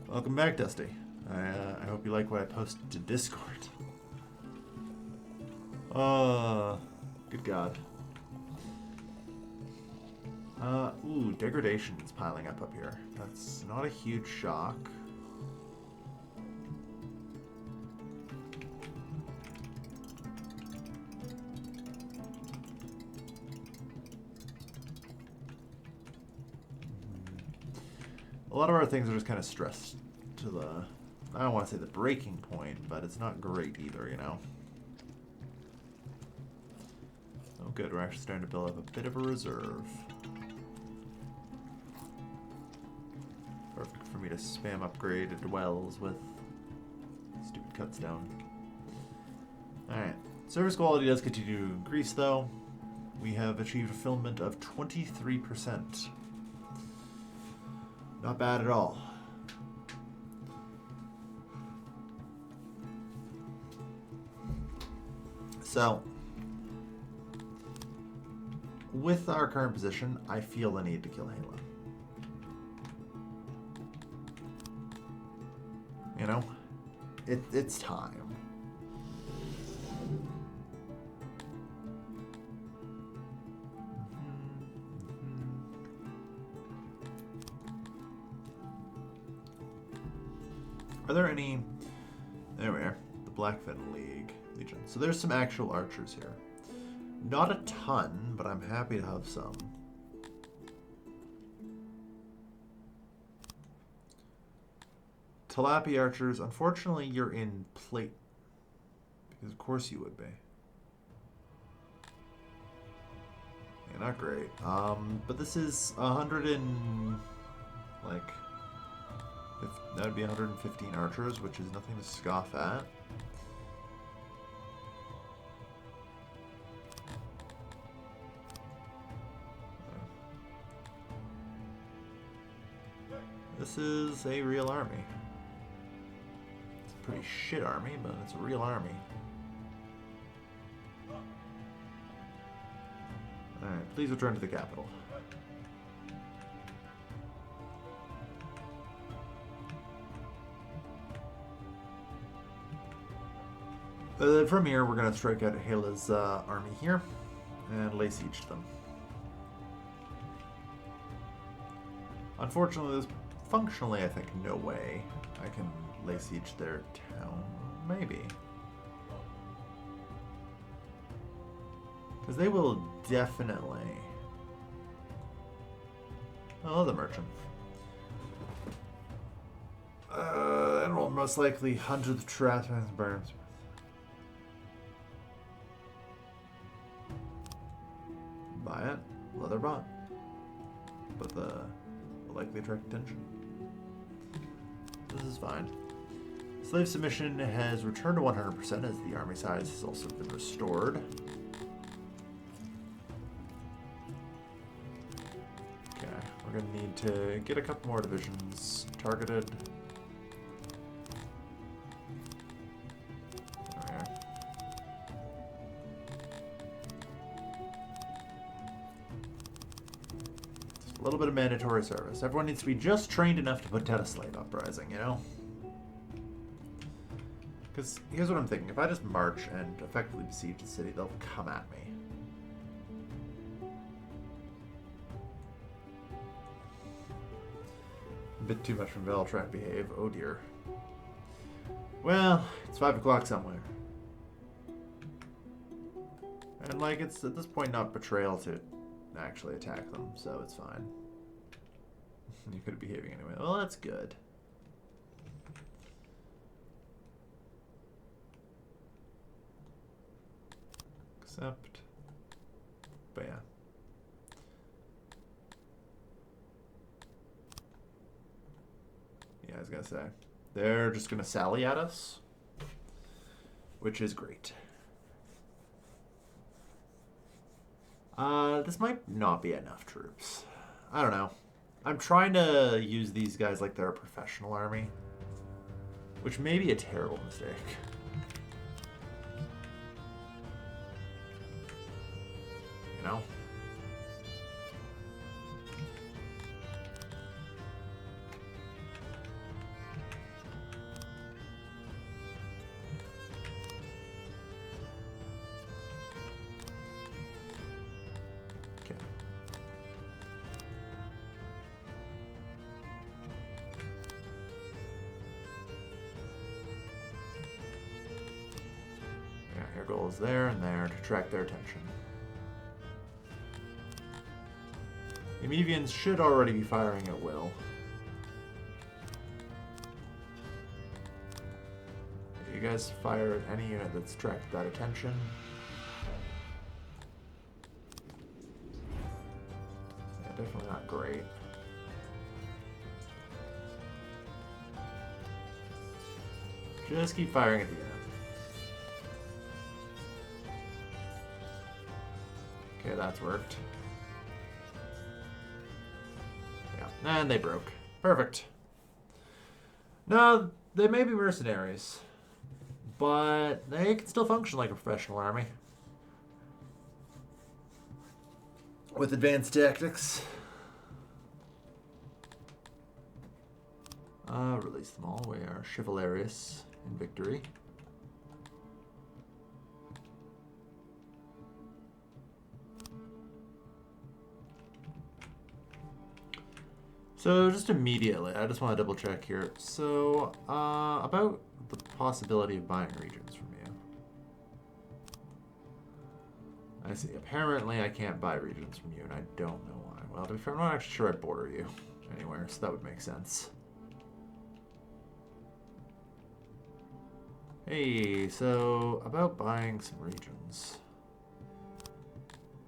Welcome back, Dusty. I hope you like what I posted to Discord. Good God. Ooh, degradation is piling up here. That's not a huge shock. A lot of our things are just kind of stressed to the, I don't want to say the breaking point, but it's not great either, you know? Oh good, we're actually starting to build up a bit of a reserve. Perfect for me to spam upgraded wells with stupid cuts down. Alright, service quality does continue to increase though. We have achieved a fulfillment of 23%. Not bad at all. So, with our current position, I feel the need to kill Halo. You know? It's time. Are there any... There we are. The Blackfen Legion. So there's some actual archers here. Not a ton, but I'm happy to have some. Tilapia archers. Unfortunately, you're in plate. Because of course you would be. Yeah, not great. But this is 100 and... like... that would be 115 archers, which is nothing to scoff at. This is a real army. It's a pretty shit army, but it's a real army. Alright, please return to the capital. From here, we're going to strike out Hela's army here and lay siege to them. Unfortunately, there's functionally, I think, no way I can lay siege their town. Maybe. Because they will definitely... Oh, the merchant. And will most likely hundreds of traps and burns. Buy it. Leather bought. But the likely attract attention. This is fine. Slave submission has returned to 100% as the army size has also been restored. Okay, we're going to need to get a couple more divisions targeted. little bit of mandatory service. Everyone needs to be just trained enough to put down a slave uprising, you know? Because here's what I'm thinking. If I just march and effectively besiege the city, they'll come at me. A bit too much from Veltrat behave. Oh dear. Well, it's 5 o'clock somewhere. And like, it's at this point not betrayal to actually attack them, so it's fine. You could be behaving anyway. Well, that's good. Except, but yeah. Yeah, I was gonna say. They're just gonna sally at us, which is great. This might not be enough troops. I don't know. I'm trying to use these guys like they're a professional army, which may be a terrible mistake. You know? Goals there and there to attract their attention. The Amevians should already be firing at will. You guys fire at any unit that's attracted that attention. Yeah, definitely not great. Just keep firing at the end. Okay, that's worked. Yeah, and they broke. Perfect. Now, they may be mercenaries, but they can still function like a professional army. With advanced tactics. Release them all. We are chivalrous in victory. So just immediately, I just want to double check here. So about the possibility of buying regions from you. I see. Apparently I can't buy regions from you, and I don't know why. Well, to be fair, I'm not actually sure I'd border you anywhere, so that would make sense. Hey, so about buying some regions.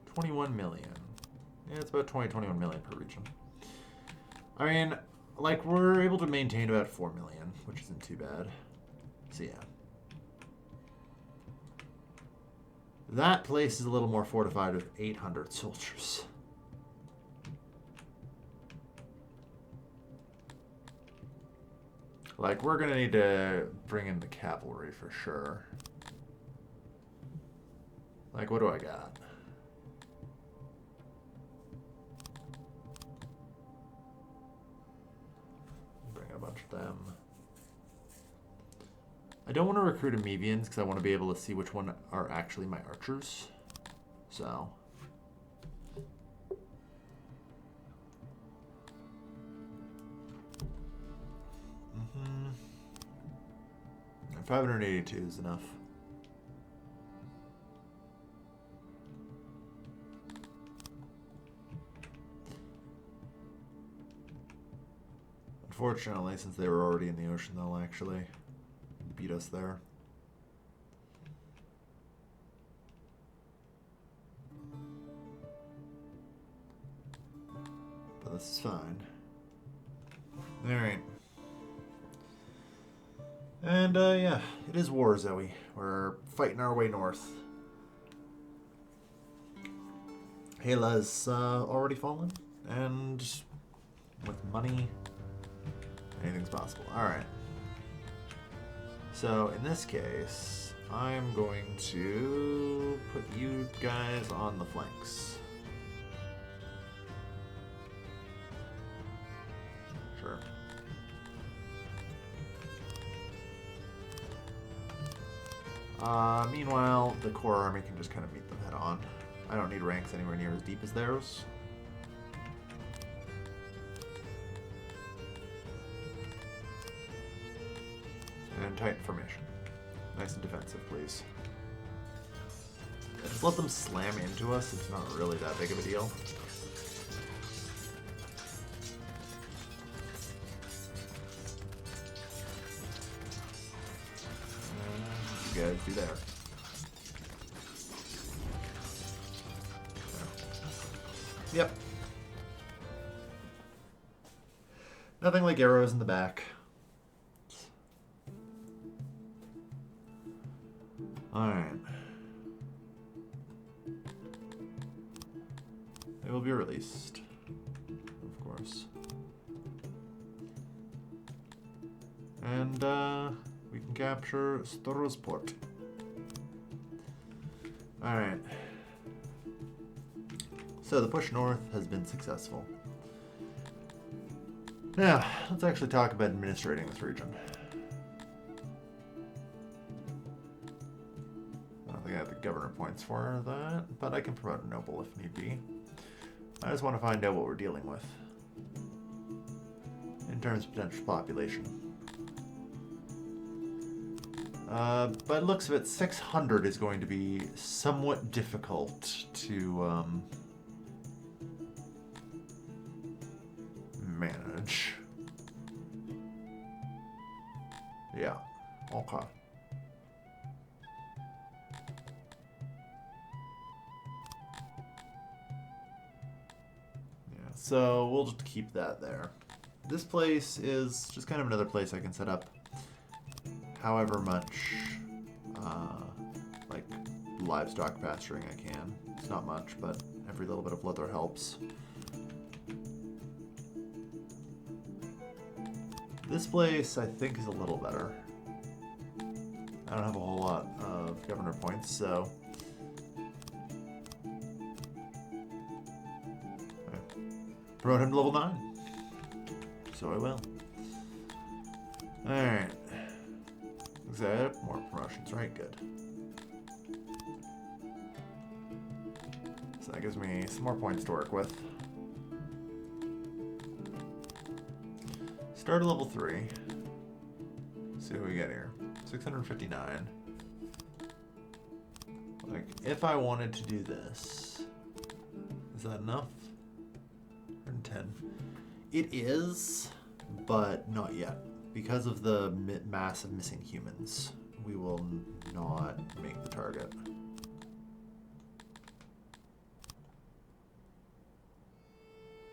21 million. Yeah, it's about 21 million per region. I mean, like, we're able to maintain about 4 million, which isn't too bad. So, yeah. That place is a little more fortified with 800 soldiers. Like, we're going to need to bring in the cavalry for sure. Like, what do I got? Them. I don't want to recruit Amevians because I want to be able to see which one are actually my archers. So. 582 is enough. Unfortunately, since they were already in the ocean, they'll actually beat us there. But this is fine. Alright. And, yeah, it is war, Zoe. We're fighting our way north. Hela's already fallen, and with money, anything's possible. Alright. So, in this case, I'm going to put you guys on the flanks. Meanwhile, the core army can just kind of meet them head on. I don't need ranks anywhere near as deep as theirs. And tight formation. Nice and defensive, please. Just let them slam into us. It's not really that big of a deal. And you guys do there. Yep. Nothing like arrows in the back. Alright. They will be released, of course. And we can capture Storosport. Alright. So the push north has been successful. Now, let's actually talk about administrating this region. I don't think I have the governor points for that, but I can promote a noble if need be. I just want to find out what we're dealing with in terms of potential population. By the looks of it, 600 is going to be somewhat difficult to manage. Yeah, okay. So we'll just keep that there. This place is just kind of another place I can set up however much like livestock pasturing I can. It's not much, but every little bit of leather helps. This place I think is a little better. I don't have a whole lot of governor points, so promote him to level 9. So I will. Alright. Looks like I have more promotions, right? Good. So that gives me some more points to work with. Start at level 3. See what we get here. 659. Like, if I wanted to do this, is that enough? 10. It is, but not yet. Because of the mass of missing humans, we will not make the target.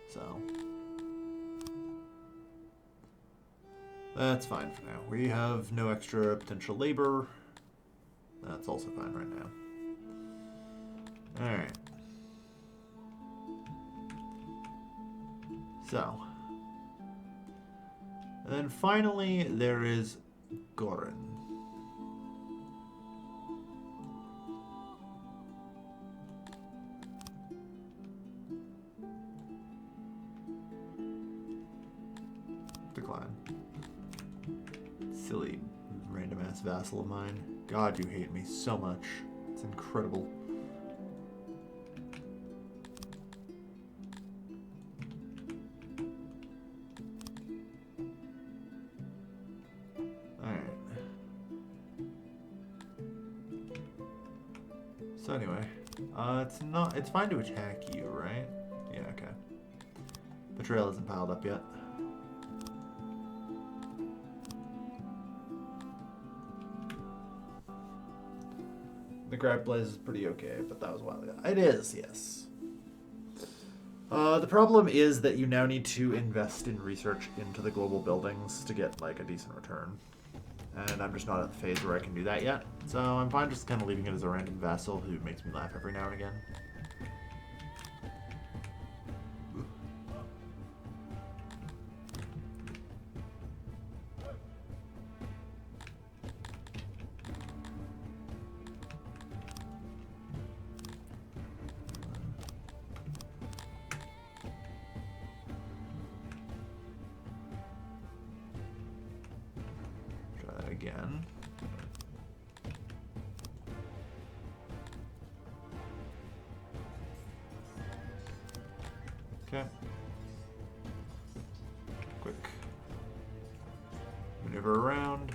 So that's fine for now. We have no extra potential labor. That's also fine right now. Alright. So, and then finally there is Gorin. Decline. Silly random ass vassal of mine. God, you hate me so much. It's incredible. So anyway, it's fine to attack you, right? Yeah, okay. Betrayal isn't piled up yet. The grab blaze is pretty okay, but that was a while ago. It is, yes. The problem is that you now need to invest in research into the global buildings to get like a decent return. And I'm just not at the phase where I can do that yet. So I'm fine just kind of leaving it as a random vassal who makes me laugh every now and again. Again. Okay. Quick maneuver around.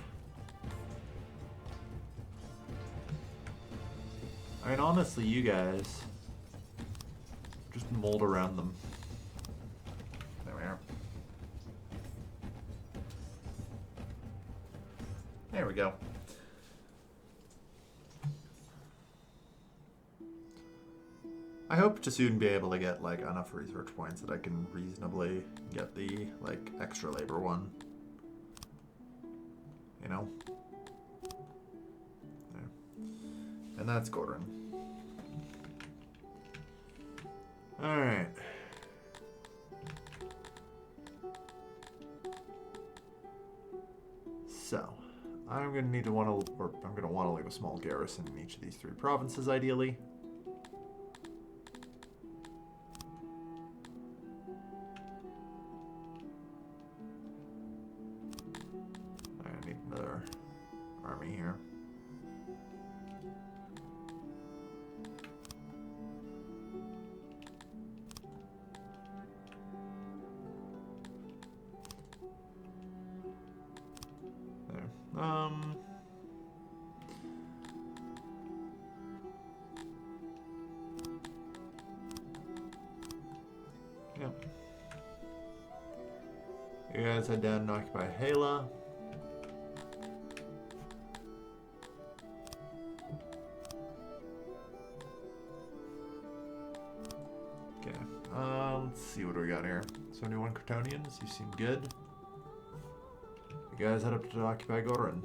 I mean, honestly, you guys just mold around them. There we are. There we go. I hope to soon be able to get like enough research points that I can reasonably get the like extra labor one. You know? There. And that's Gordon. Alright. So, I'm gonna need to I'm gonna want to leave a small garrison in each of these 3 provinces, ideally. I need another army here. Yep. You guys head down and occupy Hala. Okay. Let's see what we got here. 71 Kryptonians, you seem good. You guys head up to occupy Gorin.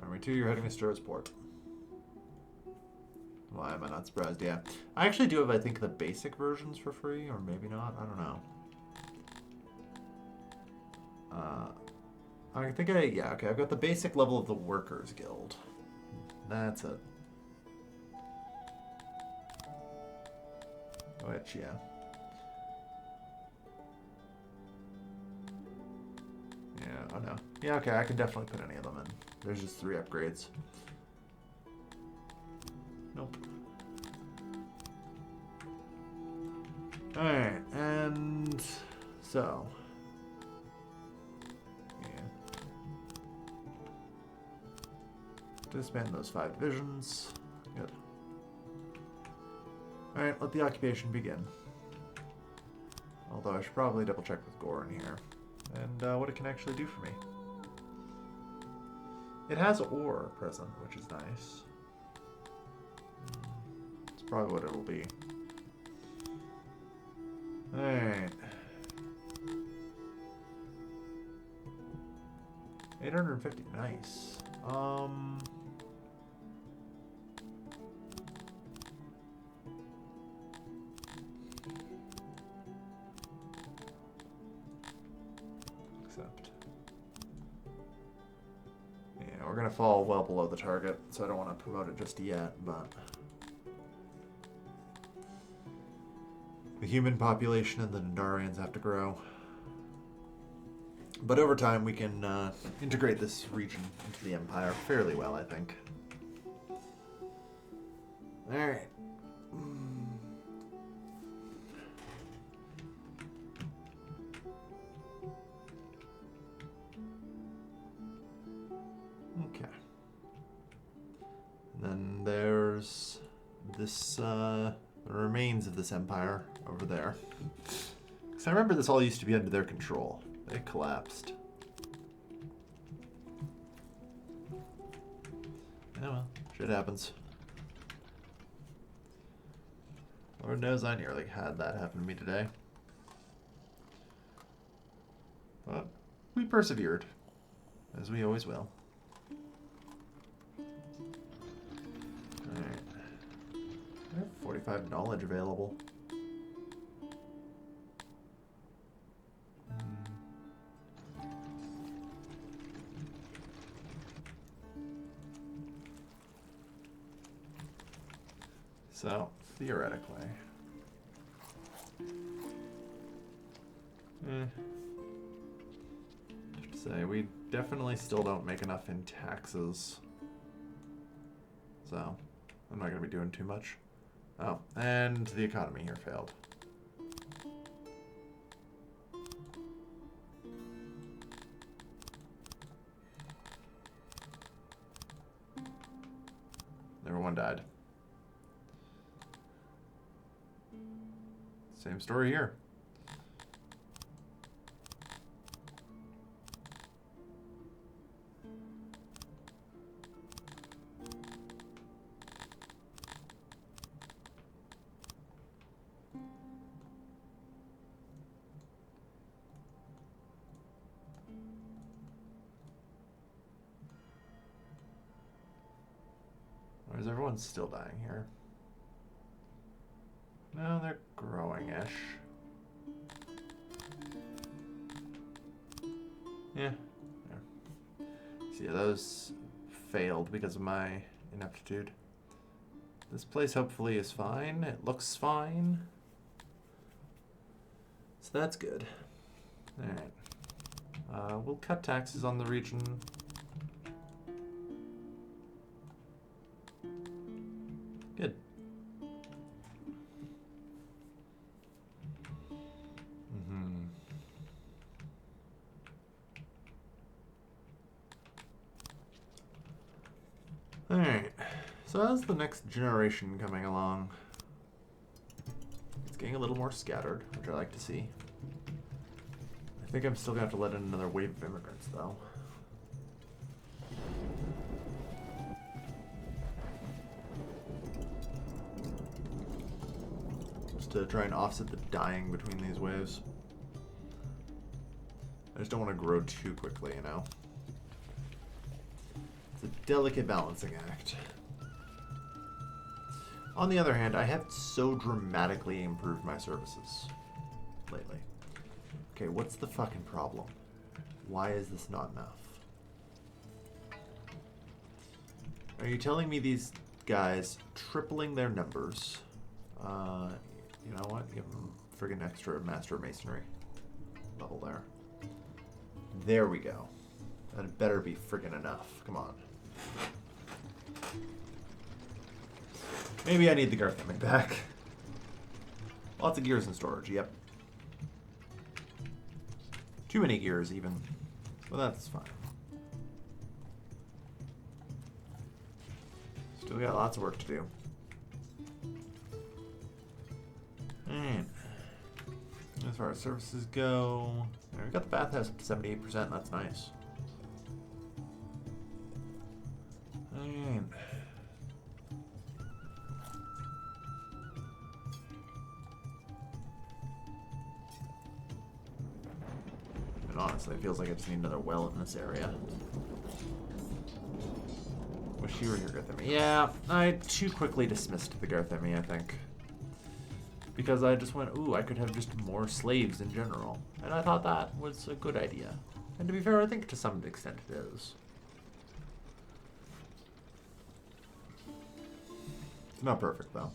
Army 2, you're heading to Stursport. Why am I not surprised? Yeah. I actually do have, I think, the basic versions for free, or maybe not. I don't know. I think yeah, okay. I've got the basic level of the Workers Guild. That's it. Which, yeah. Yeah, oh no. Yeah, okay, I can definitely put any of them in. There's just 3 upgrades. Nope. Alright, and so. Yeah. Disband those 5 divisions. Good. Alright, let the occupation begin. Although I should probably double check with Gorin here. And what it can actually do for me. It has ore present, which is nice. It's probably what it'll be. Alright. 850, nice. Accept. Yeah, we're gonna fall well below the target, so I don't want to promote it just yet, but the human population and the Nandarians have to grow. But over time, we can integrate this region into the Empire fairly well, I think. Alright. Okay. And then there's this, the remains of this empire over there. Because I remember this all used to be under their control. It collapsed. Oh well, shit happens. Lord knows I nearly had that happen to me today. But we persevered, as we always will. Alright. I have 45 knowledge available. So, theoretically. To say, we definitely still don't make enough in taxes. So, I'm not going to be doing too much. Oh, and the economy here failed. Everyone died. Same story here. Or is everyone still dying here? No, they're growing-ish. Yeah. See, those failed because of my ineptitude. This place hopefully is fine. It looks fine. So that's good. Alright. We'll cut taxes on the region. Good. Alright, so how's the next generation coming along? It's getting a little more scattered, which I like to see. I think I'm still going to have to let in another wave of immigrants, though. Just to try and offset the dying between these waves. I just don't want to grow too quickly, you know? A delicate balancing act. On the other hand, I have so dramatically improved my services lately. Okay, what's the fucking problem? Why is this not enough? Are you telling me these guys tripling their numbers? You know what? Give them friggin' extra Master of Masonry level there. There we go. That better be friggin' enough. Come on. Maybe I need the Garthemic back. Lots of gears in storage, yep. Too many gears, even. But that's fine. Still got lots of work to do. Alright. As far as services go, we've got the bathhouse up to 78%. That's nice. Alright. And honestly, it feels like I just need another well in this area. Wish you were here, Garthemi. Yeah, I too quickly dismissed the Garthemi, I think. Because I just went, ooh, I could have just more slaves in general. And I thought that was a good idea. And to be fair, I think to some extent it is. It's not perfect, though.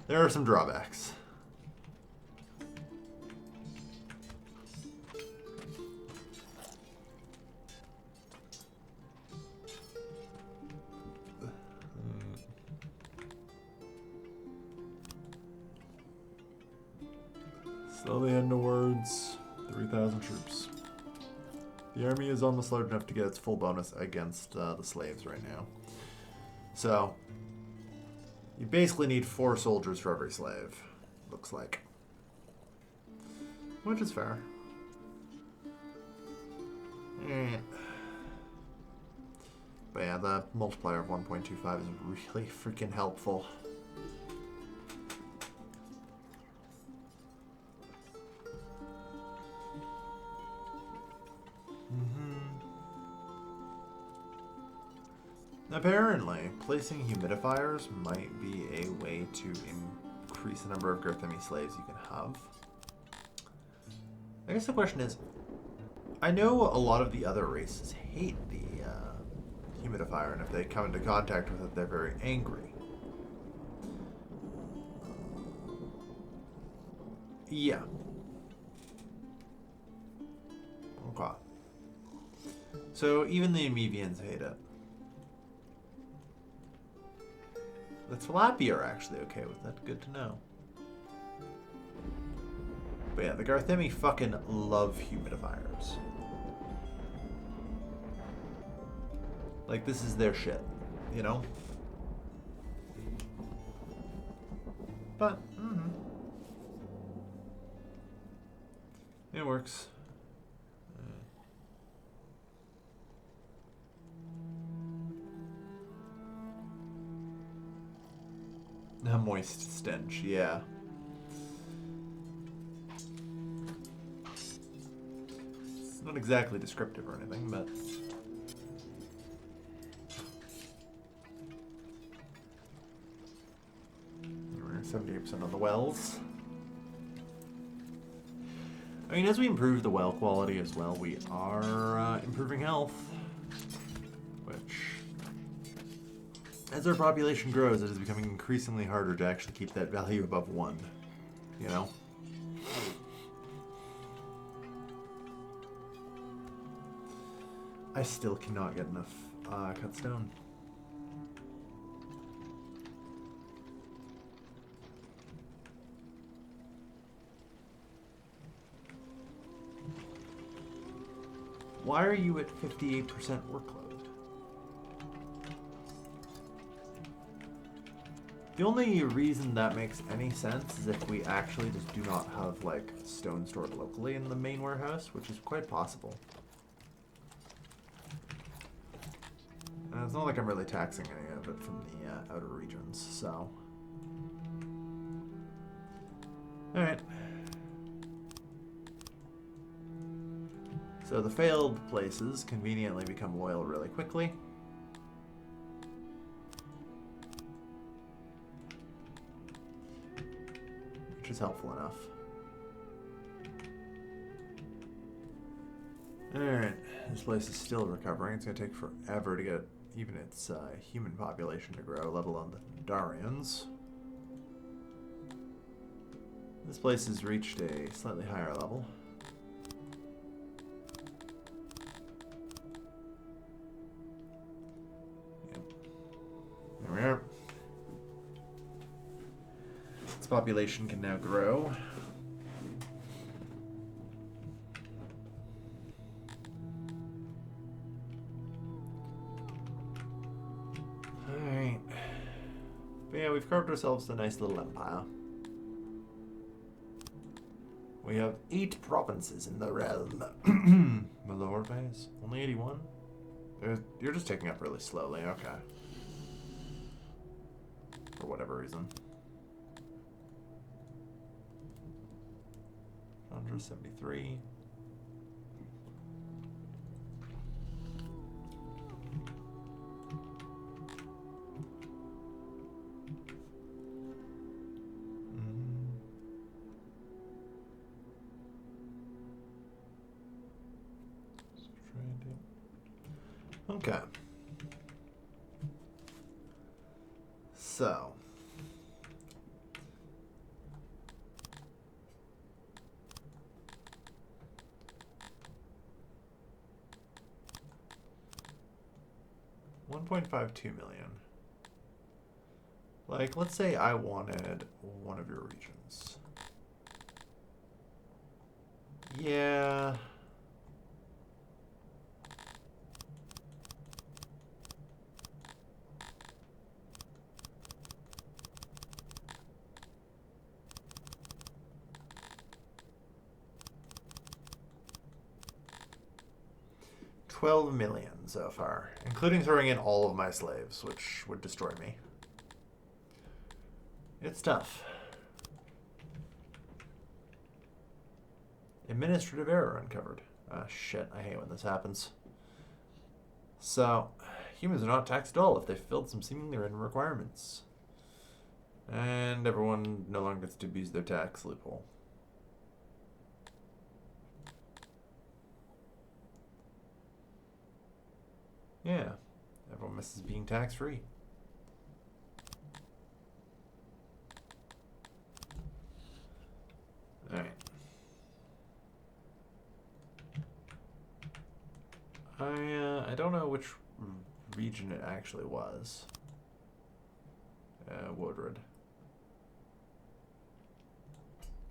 There are some drawbacks. Slowly heading towards 3,000 troops. The army is almost large enough to get its full bonus against the slaves right now. So, you basically need 4 soldiers for every slave, looks like. Which is fair. But yeah, the multiplier of 1.25 is really freaking helpful. Apparently, placing humidifiers might be a way to increase the number of Garthemi slaves you can have. I guess the question is, I know a lot of the other races hate the humidifier, and if they come into contact with it, they're very angry. Yeah. Okay. So even the Amevians hate it. The tilapia are actually okay with that. Good to know. But yeah, the Garthemi fucking love humidifiers. Like, this is their shit, you know? But, it works. A moist stench, yeah. It's not exactly descriptive or anything, but... We're 78% on the wells. I mean, as we improve the well quality as well, we are improving health. Which... As our population grows, it is becoming increasingly harder to actually keep that value above 1. You know? I still cannot get enough cut stone. Why are you at 58% workload? The only reason that makes any sense is if we actually just do not have, like, stone stored locally in the main warehouse, which is quite possible. And it's not like I'm really taxing any of it from the outer regions, so... Alright. So the failed places conveniently become loyal really quickly. Which is helpful enough. Alright, this place is still recovering. It's going to take forever to get even its human population to grow, let alone the Darians. This place has reached a slightly higher level. Yep. There we are. Its population can now grow. Alright. But yeah, we've carved ourselves a nice little empire. We have 8 provinces in the realm. Malor base? Only 81? You're just taking up really slowly, okay. For whatever reason. 173. Okay. So. $1.52 million. Like, let's say I wanted one of your regions. Yeah. $12 million so far, including throwing in all of my slaves, which would destroy me. It's tough. Administrative error uncovered. Ah, shit, I hate when this happens. So, humans are not taxed at all if they've filled some seemingly written requirements. And everyone no longer gets to abuse their tax loophole. Yeah, everyone misses being tax-free. Alright. I don't know which region it actually was. Woodred.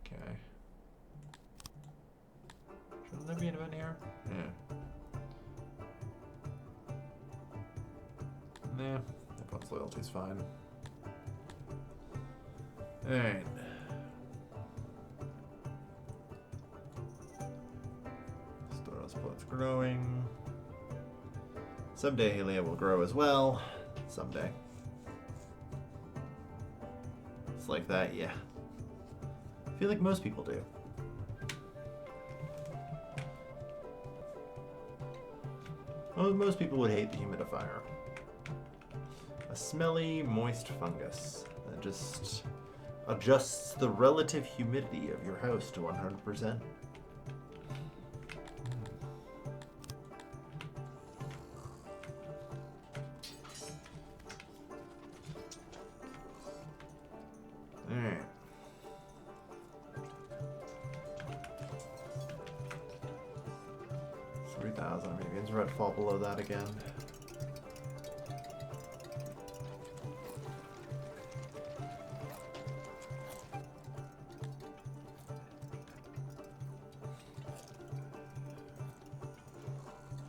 Okay. Shouldn't there be an event here? Yeah. Nah, everyone's loyalty's fine. Alright. Storos plot's growing. Someday Helia will grow as well. Someday. It's like that, yeah. I feel like most people do. Most people would hate the humidifier. A smelly, moist fungus that just adjusts the relative humidity of your house to 100%. Alright. Amevians are about to fall below that again.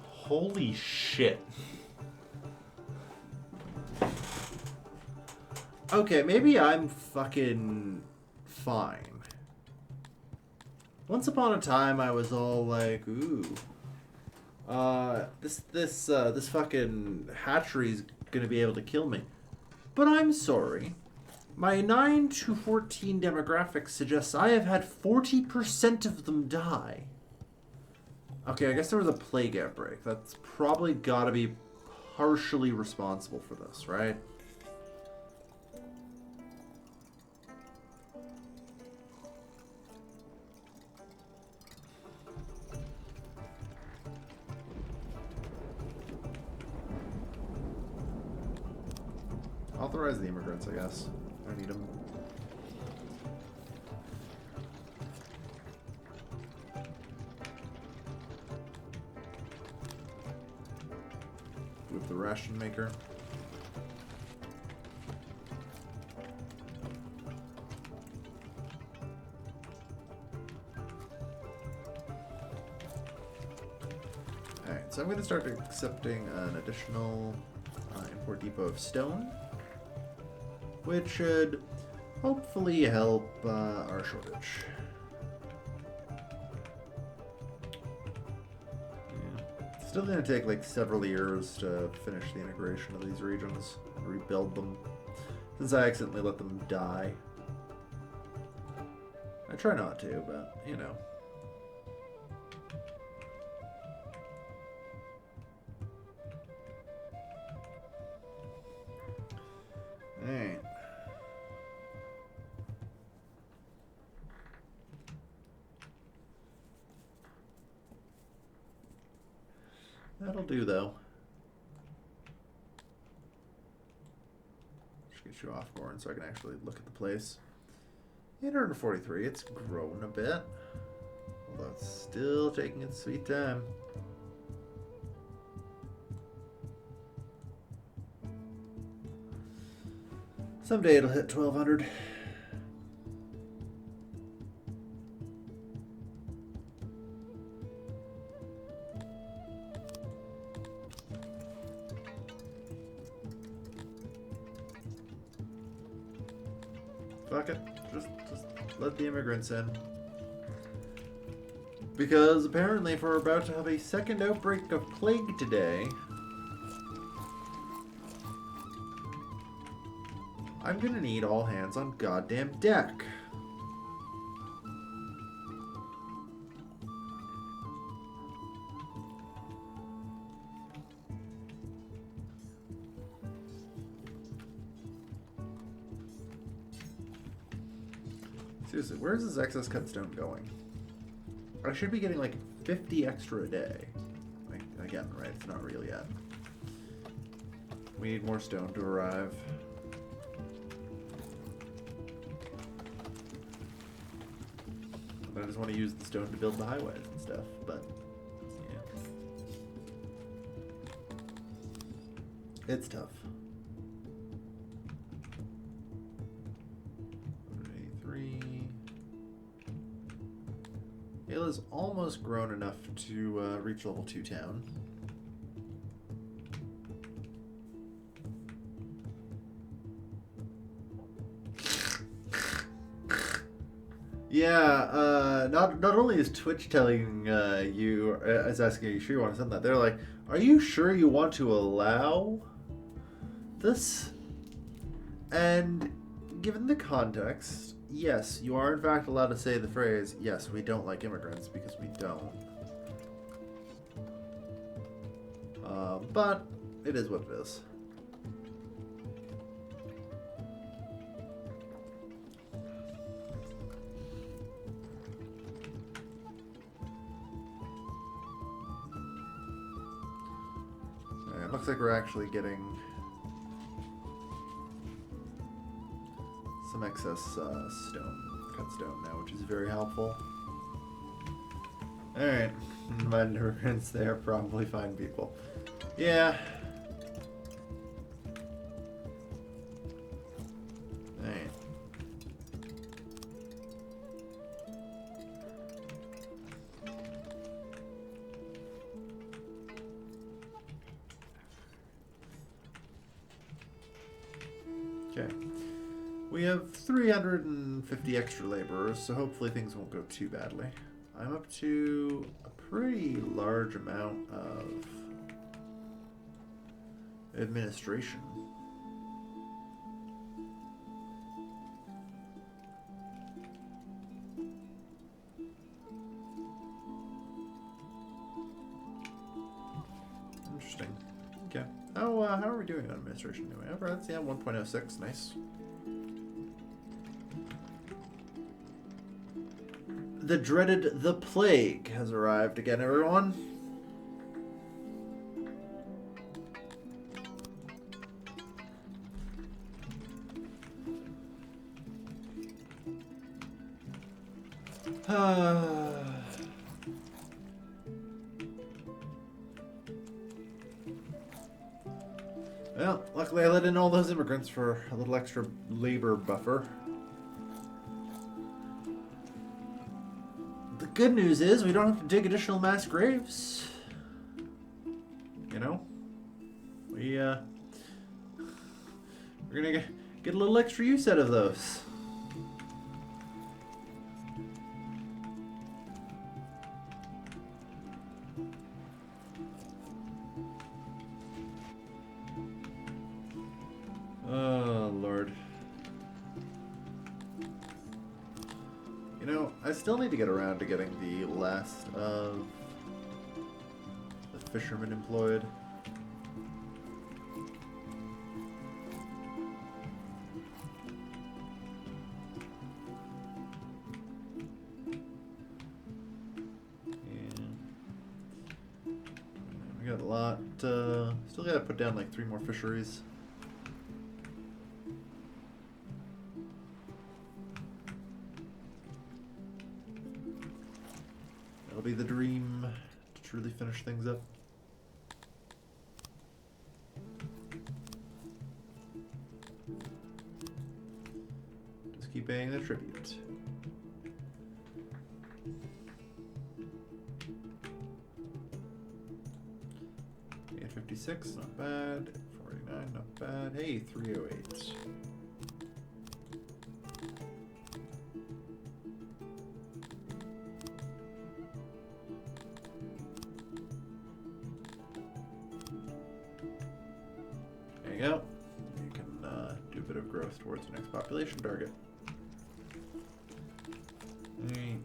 Holy shit. Okay, maybe I'm fucking fine. Once upon a time I was all like, ooh. This fucking hatchery's gonna be able to kill me. But I'm sorry. My 9 to 14 demographic suggests I have had 40% of them die. Okay, I guess there was a plague outbreak. That's probably gotta be partially responsible for this, right? Authorize the immigrants, I guess. I need them. With the ration maker. Alright, so I'm going to start accepting an additional import depot of stone, which should hopefully help our shortage. Yeah. Still going to take like several years to finish the integration of these regions and rebuild them, since I accidentally let them die. I try not to, but you know. Alright. That'll do, though. Just get you off, Goran, so I can actually look at the place. 843, it's grown a bit. Although it's still taking its sweet time. Someday it'll hit 1200. Fuck it. Just let the immigrants in. Because apparently if we're about to have a second outbreak of plague today, I'm gonna need all hands on goddamn deck. Seriously, where's this excess cut stone going? I should be getting like 50 extra a day. Like, again, right? It's not real yet. We need more stone to arrive. I just want to use the stone to build the highways and stuff, but yeah. It's tough. Kayla's almost grown enough to reach level 2 town. Yeah, not only is Twitch telling you, is asking, are you sure you want to send that? They're like, are you sure you want to allow this? And given the context, yes, you are in fact allowed to say the phrase, yes, we don't like immigrants, because we don't. But it is what it is. It looks like we're actually getting some excess cut stone now, which is very helpful. Alright, invited immigrants, they are probably fine people. Yeah. Alright. Okay. We have 350 extra laborers, so hopefully things won't go too badly. I'm up to a pretty large amount of administration. Interesting. Okay. How are we doing on administration anyway? Oh, that's, yeah, 1.06. Nice. The dreaded The Plague has arrived again, everyone. Well, luckily I let in all those immigrants for a little extra labor buffer. The good news is we don't have to dig additional mass graves. You know? We're gonna get a little extra use out of those. Oh, Lord. You know, I still need to get around to getting the last of the fishermen employed. We got a lot. Still gotta put down like 3 more fisheries. That'll be the dream to truly finish things up. Just keep paying the tribute. $856, not bad. $49, not bad. Hey, $308. There you go. You can do a bit of growth towards the next population target. Alright.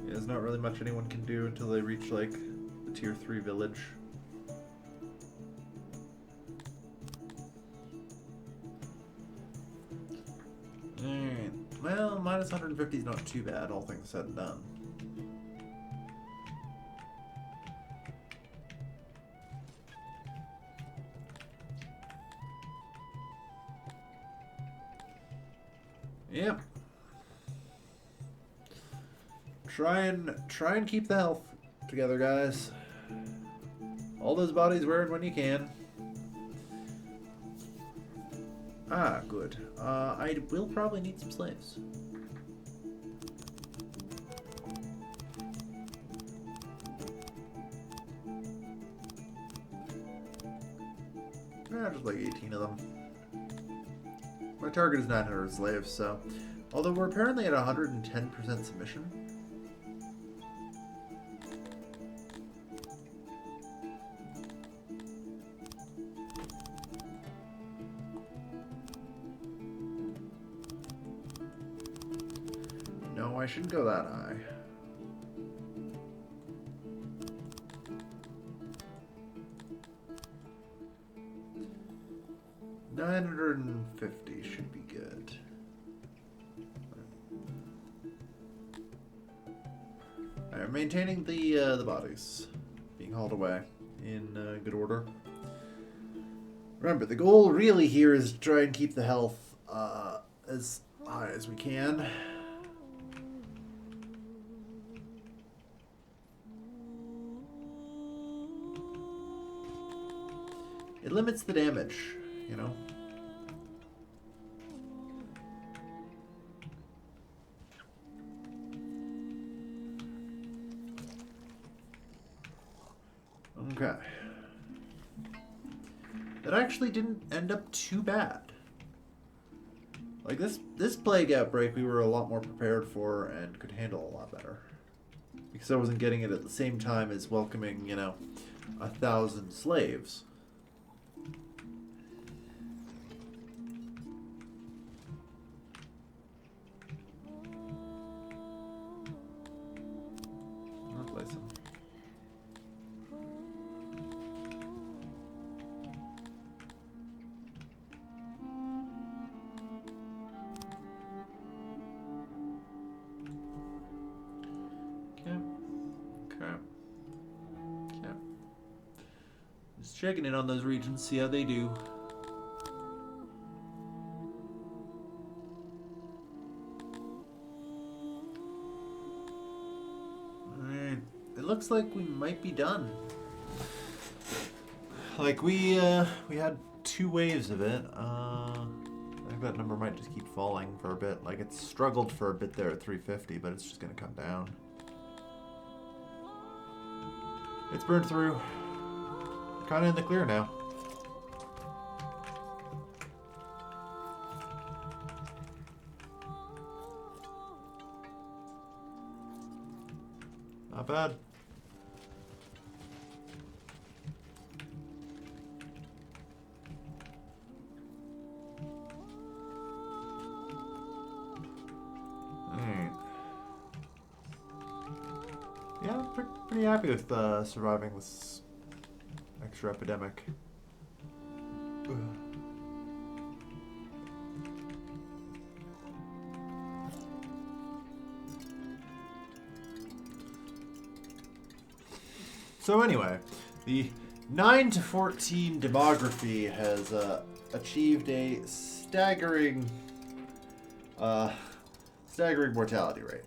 Yeah, there's not really much anyone can do until they reach like the tier 3 village. Alright. Well, minus 150 is not too bad, all things said and done. Yep. Try and keep the health together, guys. All those bodies wearing when you can. Ah, good. I will probably need some slaves. Just like 18 of them. My target is 900 slaves, so... Although we're apparently at 110% submission. No, I shouldn't go that high. $950 should be good. Alright, maintaining the bodies being hauled away in good order. Remember, the goal really here is to try and keep the health as high as we can. It limits the damage, you know. Okay. That actually didn't end up too bad. Like this plague outbreak we were a lot more prepared for and could handle a lot better. Because I wasn't getting it at the same time as welcoming, you know, 1,000 slaves. Replace him. Checking in on those regions, see how they do. Alright, it looks like we might be done. Like we had 2 waves of it. I think that number might just keep falling for a bit. Like it's struggled for a bit there at 350, but it's just gonna come down. It's burned through. Kind of in the clear now. Not bad. Alright. Yeah, I'm pretty happy with surviving this extra epidemic. So anyway, the 9 to 14 demography has achieved a staggering mortality rate.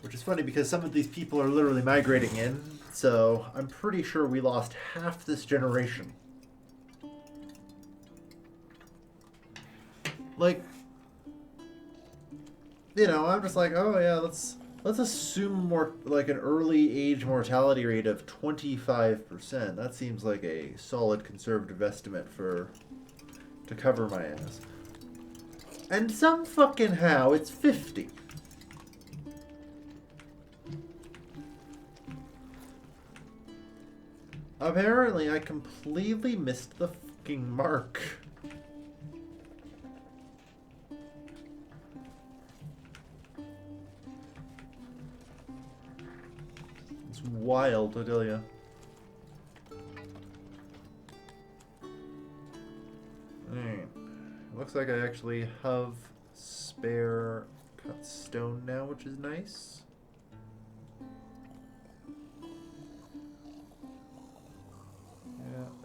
Which is funny because some of these people are literally migrating in, so I'm pretty sure we lost half this generation. Like, you know, I'm just like, oh yeah, let's assume more like an early age mortality rate of 25%. That seems like a solid conservative estimate to cover my ass. And some fucking how it's 50. Apparently, I completely missed the fucking mark. It's wild, I tell ya. Alright. Looks like I actually have spare cut stone now, which is nice.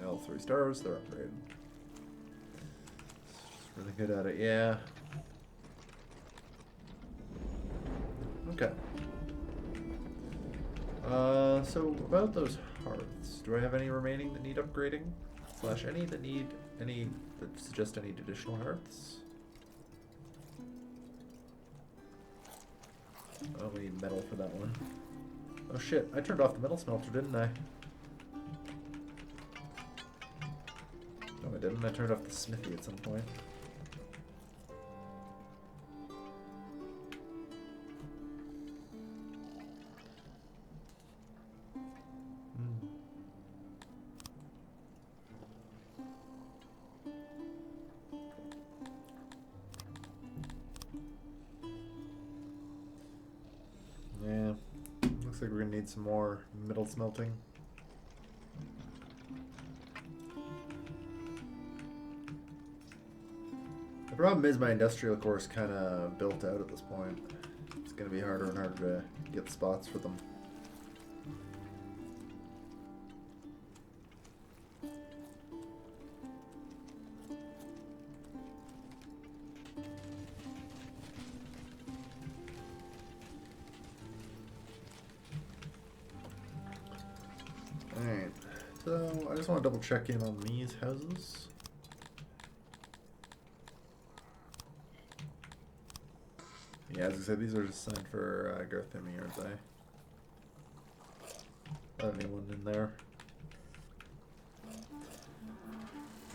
All 3 stars, they're upgraded. Really good at it, yeah. Okay. So about those hearths, do I have any remaining that need upgrading? Slash any that need any that suggest any additional hearths. Oh, we need metal for that one. Oh shit, I turned off the metal smelter, didn't I? No, I didn't. I turned off the smithy at some point. Yeah, looks like we're gonna need some more metal smelting. The problem is my industrial core is kind of built out at this point. It's gonna be harder and harder to get spots for them. Alright, so I just want to double check in on these houses. Yeah, as I said, these are just signed for Garthemi, aren't they? Not anyone in there.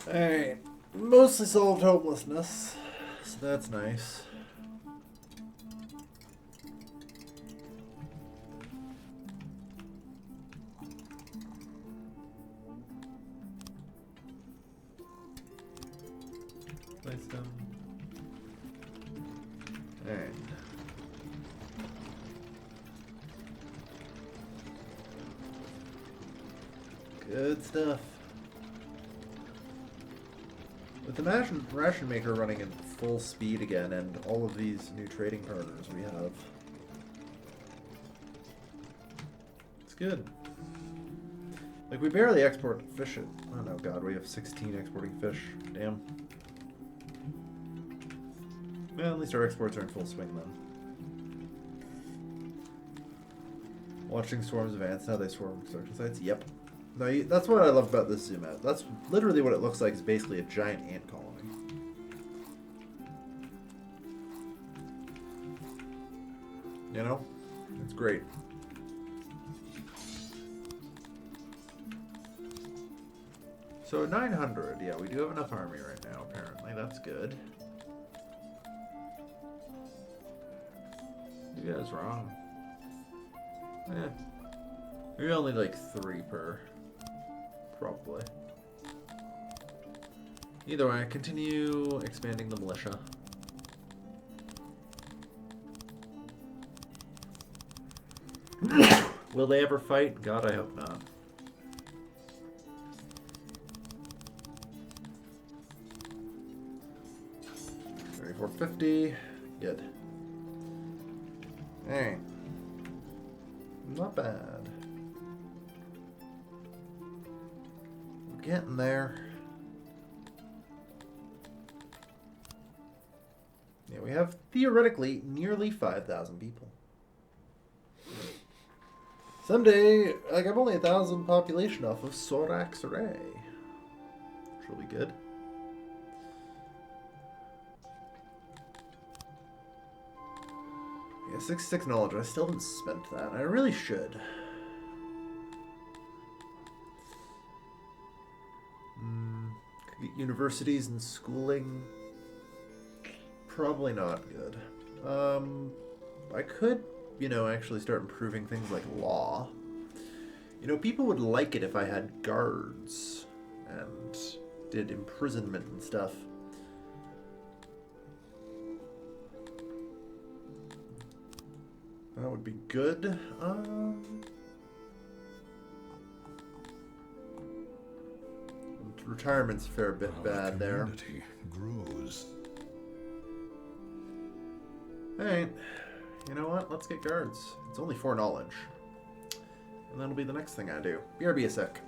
Alright, mostly solved homelessness, so that's nice. Place them. Alright. Good stuff. With the ration maker running at full speed again and all of these new trading partners we have, it's good. Like, we barely export fish. Oh no, god, we have 16 exporting fish. Damn. Well, at least our exports are in full swing then. Watching swarms of ants, how they swarm construction sites. Yep. No, that's what I love about this zoom out. That's literally what it looks like. Is basically a giant ant colony. You know, it's great. So 900. Yeah, we do have enough army right now. Apparently, that's good. You guys wrong. Yeah. Maybe only like 3 per. Probably. Either way, continue expanding the militia. Will they ever fight? God, I hope not. $34.50. Good. Alright. Not bad. We're getting there. Yeah, we have theoretically nearly 5,000 people. Someday, like, I'm only 1,000 population off of Sorax Array. Which will be good. Yeah, 66 knowledge. I still haven't spent that. I really should. Could get universities and schooling. Probably not good. I could, you know, actually start improving things like law. You know, people would like it if I had guards and did imprisonment and stuff. That would be good. Retirement's a fair bit bad there. Grows. Alright. You know what? Let's get guards. It's only 4 knowledge. And that'll be the next thing I do. BRB a sec.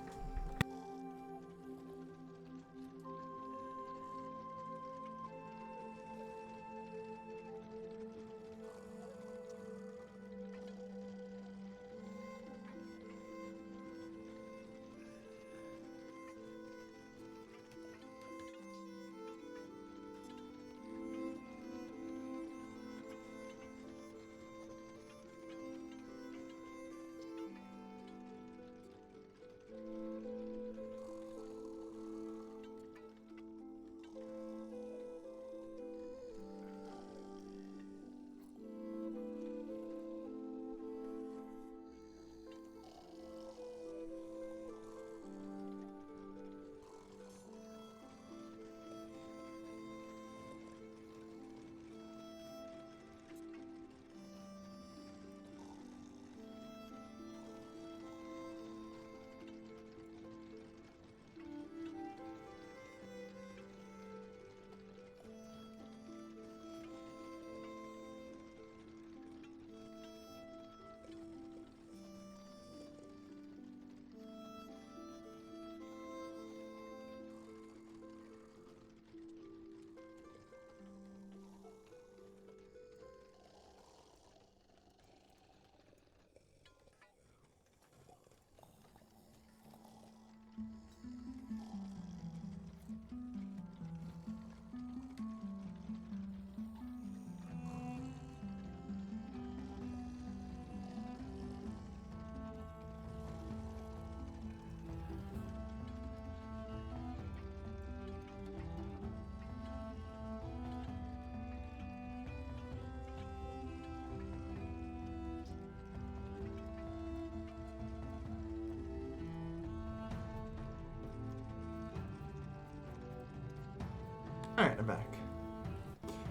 Alright, I'm back.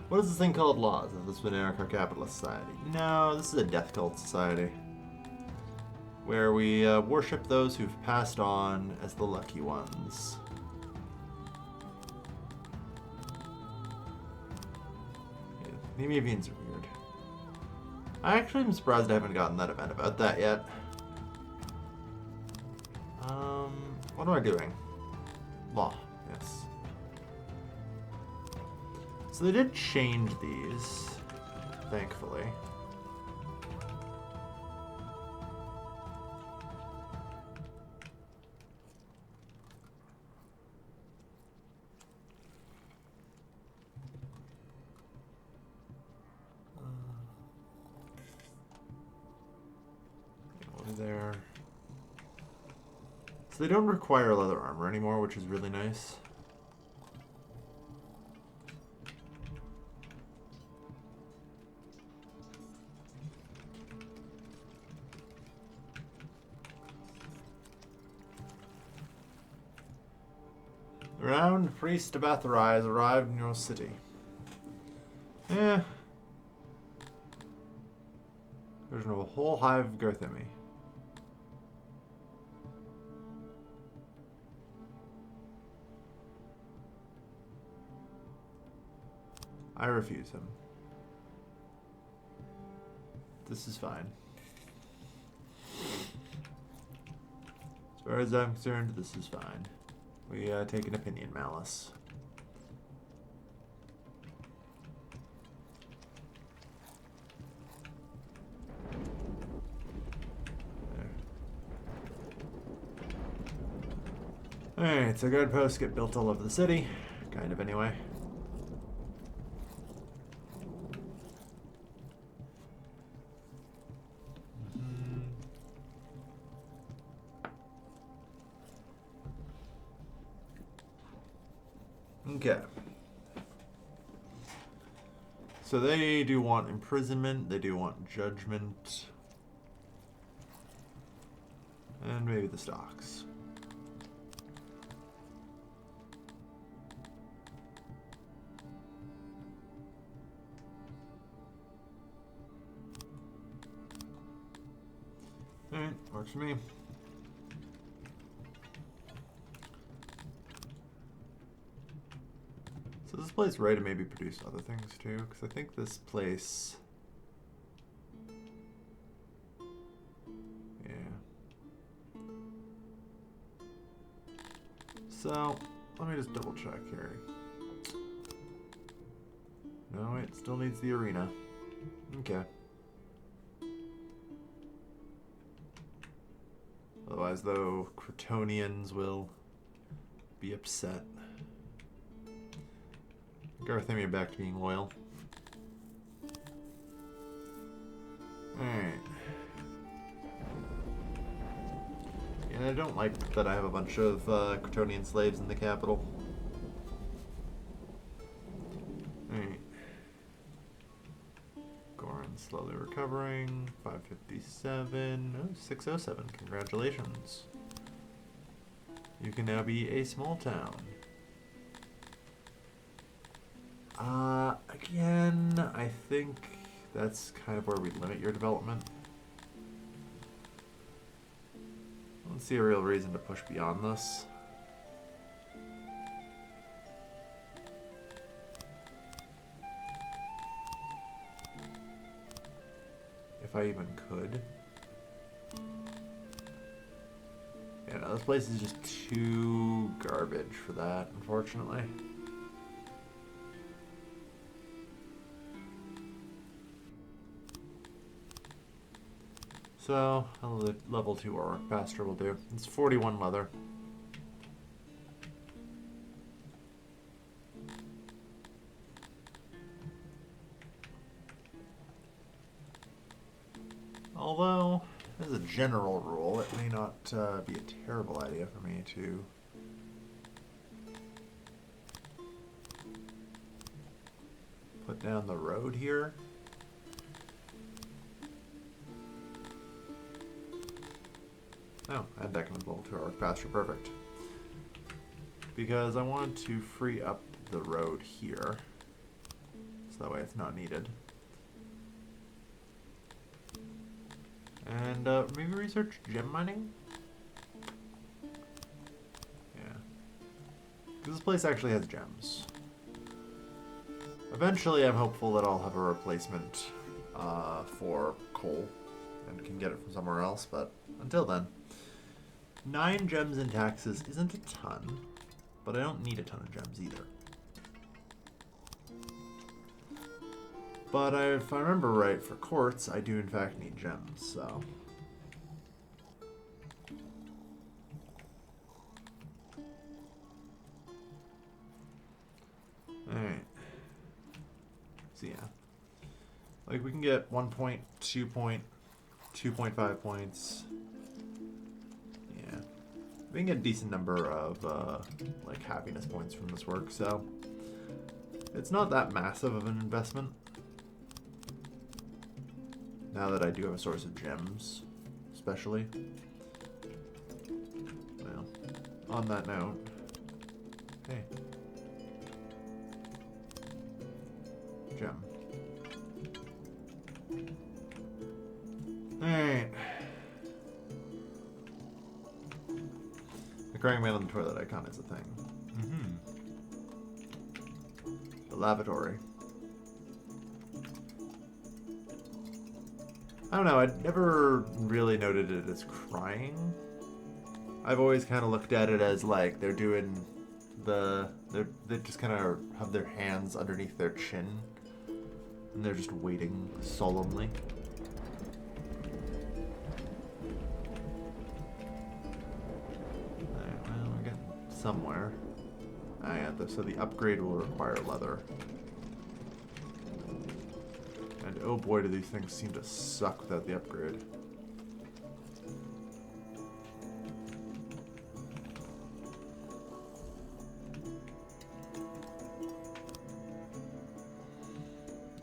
What is this thing called laws? Is this an anarcho-capitalist society? No, this is a death cult society. Where we worship those who've passed on as the lucky ones. Yeah, the Amevians are weird. I actually am surprised I haven't gotten that event about that yet. What am I doing? Law, yes. So they did change these, thankfully. There. So they don't require leather armor anymore, which is really nice. The renowned priest of Atherai has arrived in your city. Eh. There's a whole hive of Garthemi. I refuse him. This is fine. As far as I'm concerned, this is fine. We take an opinion malice. There. Alright, so guard posts get built all over the city. Kind of, anyway. Okay. So they do want imprisonment, they do want judgment, and maybe the stocks. Alright, works for me. So this place right to maybe produce other things too, because I think this place, yeah. So let me just double check here. No, it still needs the arena. Okay. Otherwise, though, Crotonians will be upset. Garthemia back to being loyal. Alright. Yeah, I don't like that I have a bunch of Crotonian slaves in the capital. Alright. Goran slowly recovering. 557. Oh, 607. Congratulations. You can now be a small town. Again, I think that's kind of where we limit your development. I don't see a real reason to push beyond this. If I even could. Yeah, no, this place is just too garbage for that, unfortunately. So, a level 2 Auric Pasture will do. It's 41 leather. Although, as a general rule, it may not be a terrible idea for me to put down the road here. Oh, and that can level to our pasture, perfect. Because I want to free up the road here. So that way it's not needed. And maybe research gem mining? Yeah. This place actually has gems. Eventually I'm hopeful that I'll have a replacement for coal and can get it from somewhere else, but until then. 9 gems in taxes isn't a ton, but I don't need a ton of gems either. But if I remember right, for quartz, I do in fact need gems, so... Alright. So yeah. Like, we can get 1 point, 2 point, 2.5 points. Yeah. We can get a decent number of, like, happiness points from this work, so... It's not that massive of an investment. Now that I do have a source of gems, especially. Well, on that note, hey. Gem. Alright. The crying man on the toilet icon is a thing. The lavatory. I don't know, I'd never really noted it as crying. I've always kind of looked at it as like they're doing they just kind of have their hands underneath their chin and they're just waiting solemnly. Alright, well, we're getting somewhere. Ah, yeah, so the upgrade will require leather. And oh boy, do these things seem to suck without the upgrade.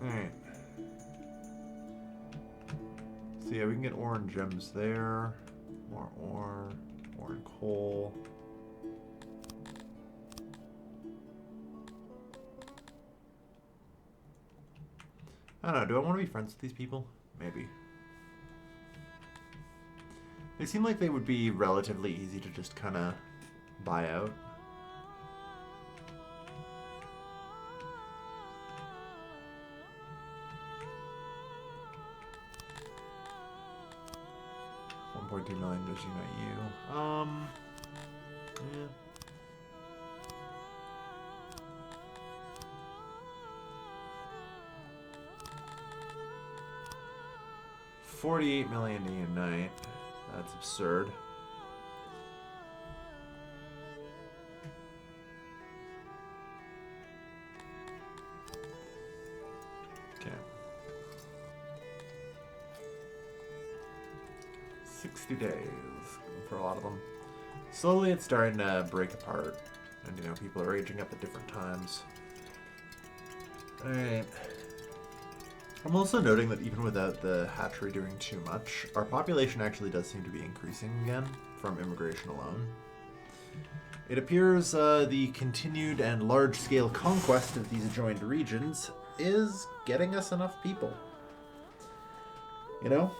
Alright. So yeah, we can get ore and gems there. More ore and coal. I don't know, do I want to be friends with these people? Maybe. They seem like they would be relatively easy to just kind of buy out. $1.2 million does unite you. Yeah. 48 million to unite. That's absurd. Okay. 60 days for a lot of them. Slowly it's starting to break apart. And, you know, people are aging up at different times. Alright. I'm also noting that even without the hatchery doing too much, our population actually does seem to be increasing again from immigration alone. It appears the continued and large-scale conquest of these adjoined regions is getting us enough people. You know?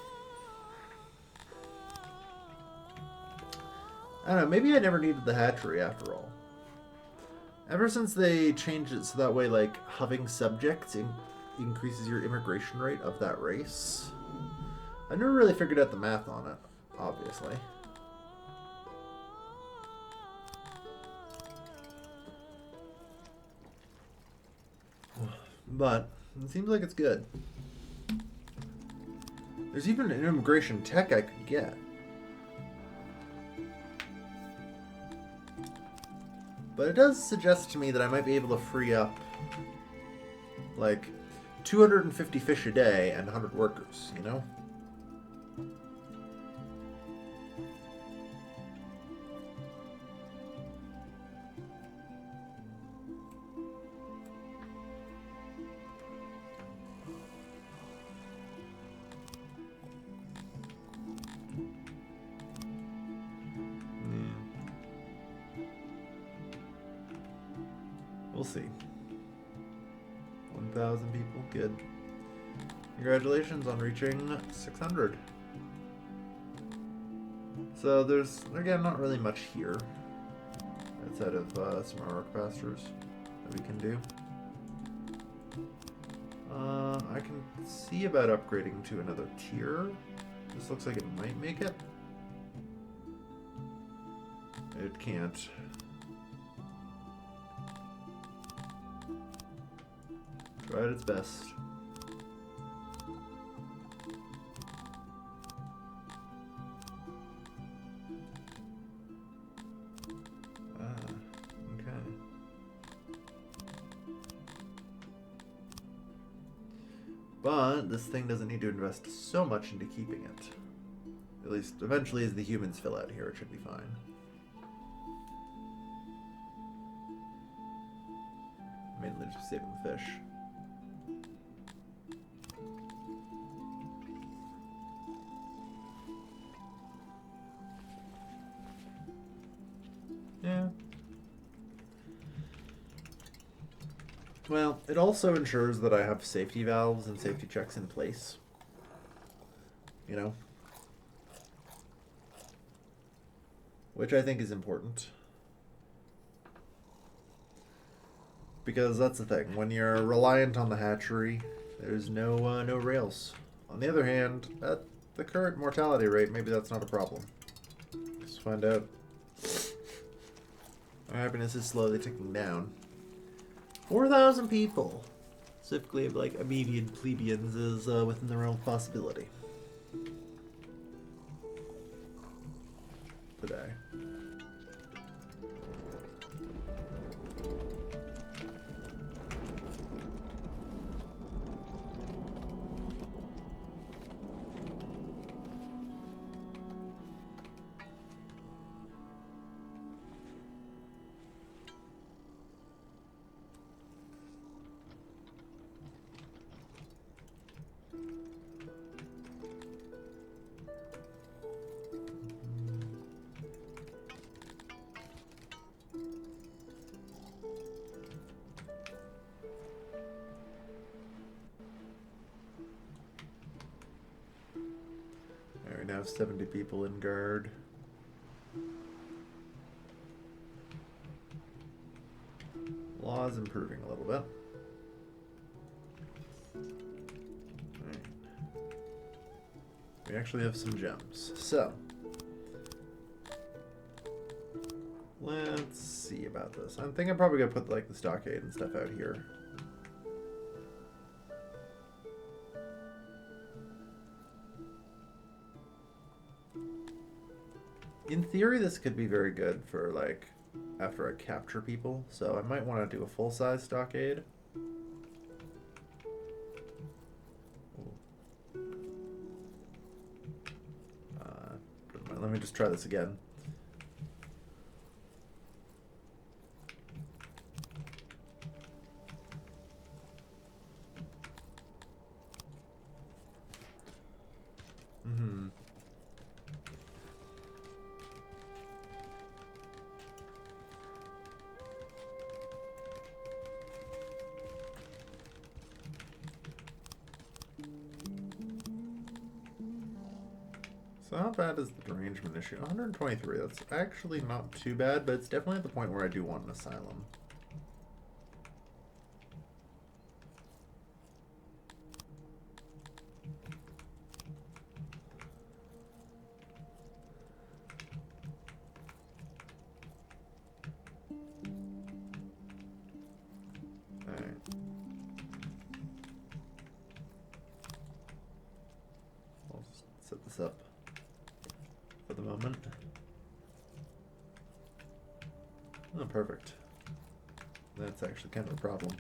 I don't know, maybe I never needed the hatchery after all. Ever since they changed it so that way, like, having subjects increases your immigration rate of that race. I never really figured out the math on it, obviously. But it seems like it's good. There's even an immigration tech I could get. But it does suggest to me that I might be able to free up, like, 250 fish a day and 100 workers, you know? We'll see. 1,000 people, good. Congratulations on reaching 600. So there's, again, not really much here outside of some rock pastures that we can do. I can see about upgrading to another tier. This looks like it might make it. It can't. Tried its best. Okay. But this thing doesn't need to invest so much into keeping it. At least eventually as the humans fill out here, it should be fine. Mainly just saving the fish. Yeah. Well, it also ensures that I have safety valves and safety checks in place. You know? Which I think is important. Because that's the thing. When you're reliant on the hatchery, there's no rails. On the other hand, at the current mortality rate, maybe that's not a problem. Let's find out. Our happiness is slowly ticking down. 4,000 people, specifically of like Amevian plebeians, is within the realm of possibility. Today. We now have 70 people in guard. Law's improving a little bit. Right. We actually have some gems. So, let's see about this. I think I'm probably going to put like the stockade and stuff out here. In theory, this could be very good for, like, after I capture people, so I might want to do a full-size stockade. Let me just try this again. So how bad is the derangement issue? 123, that's actually not too bad, but it's definitely at the point where I do want an asylum. Alright. I'll just set this up for the moment. Oh, perfect. That's actually kind of a problem.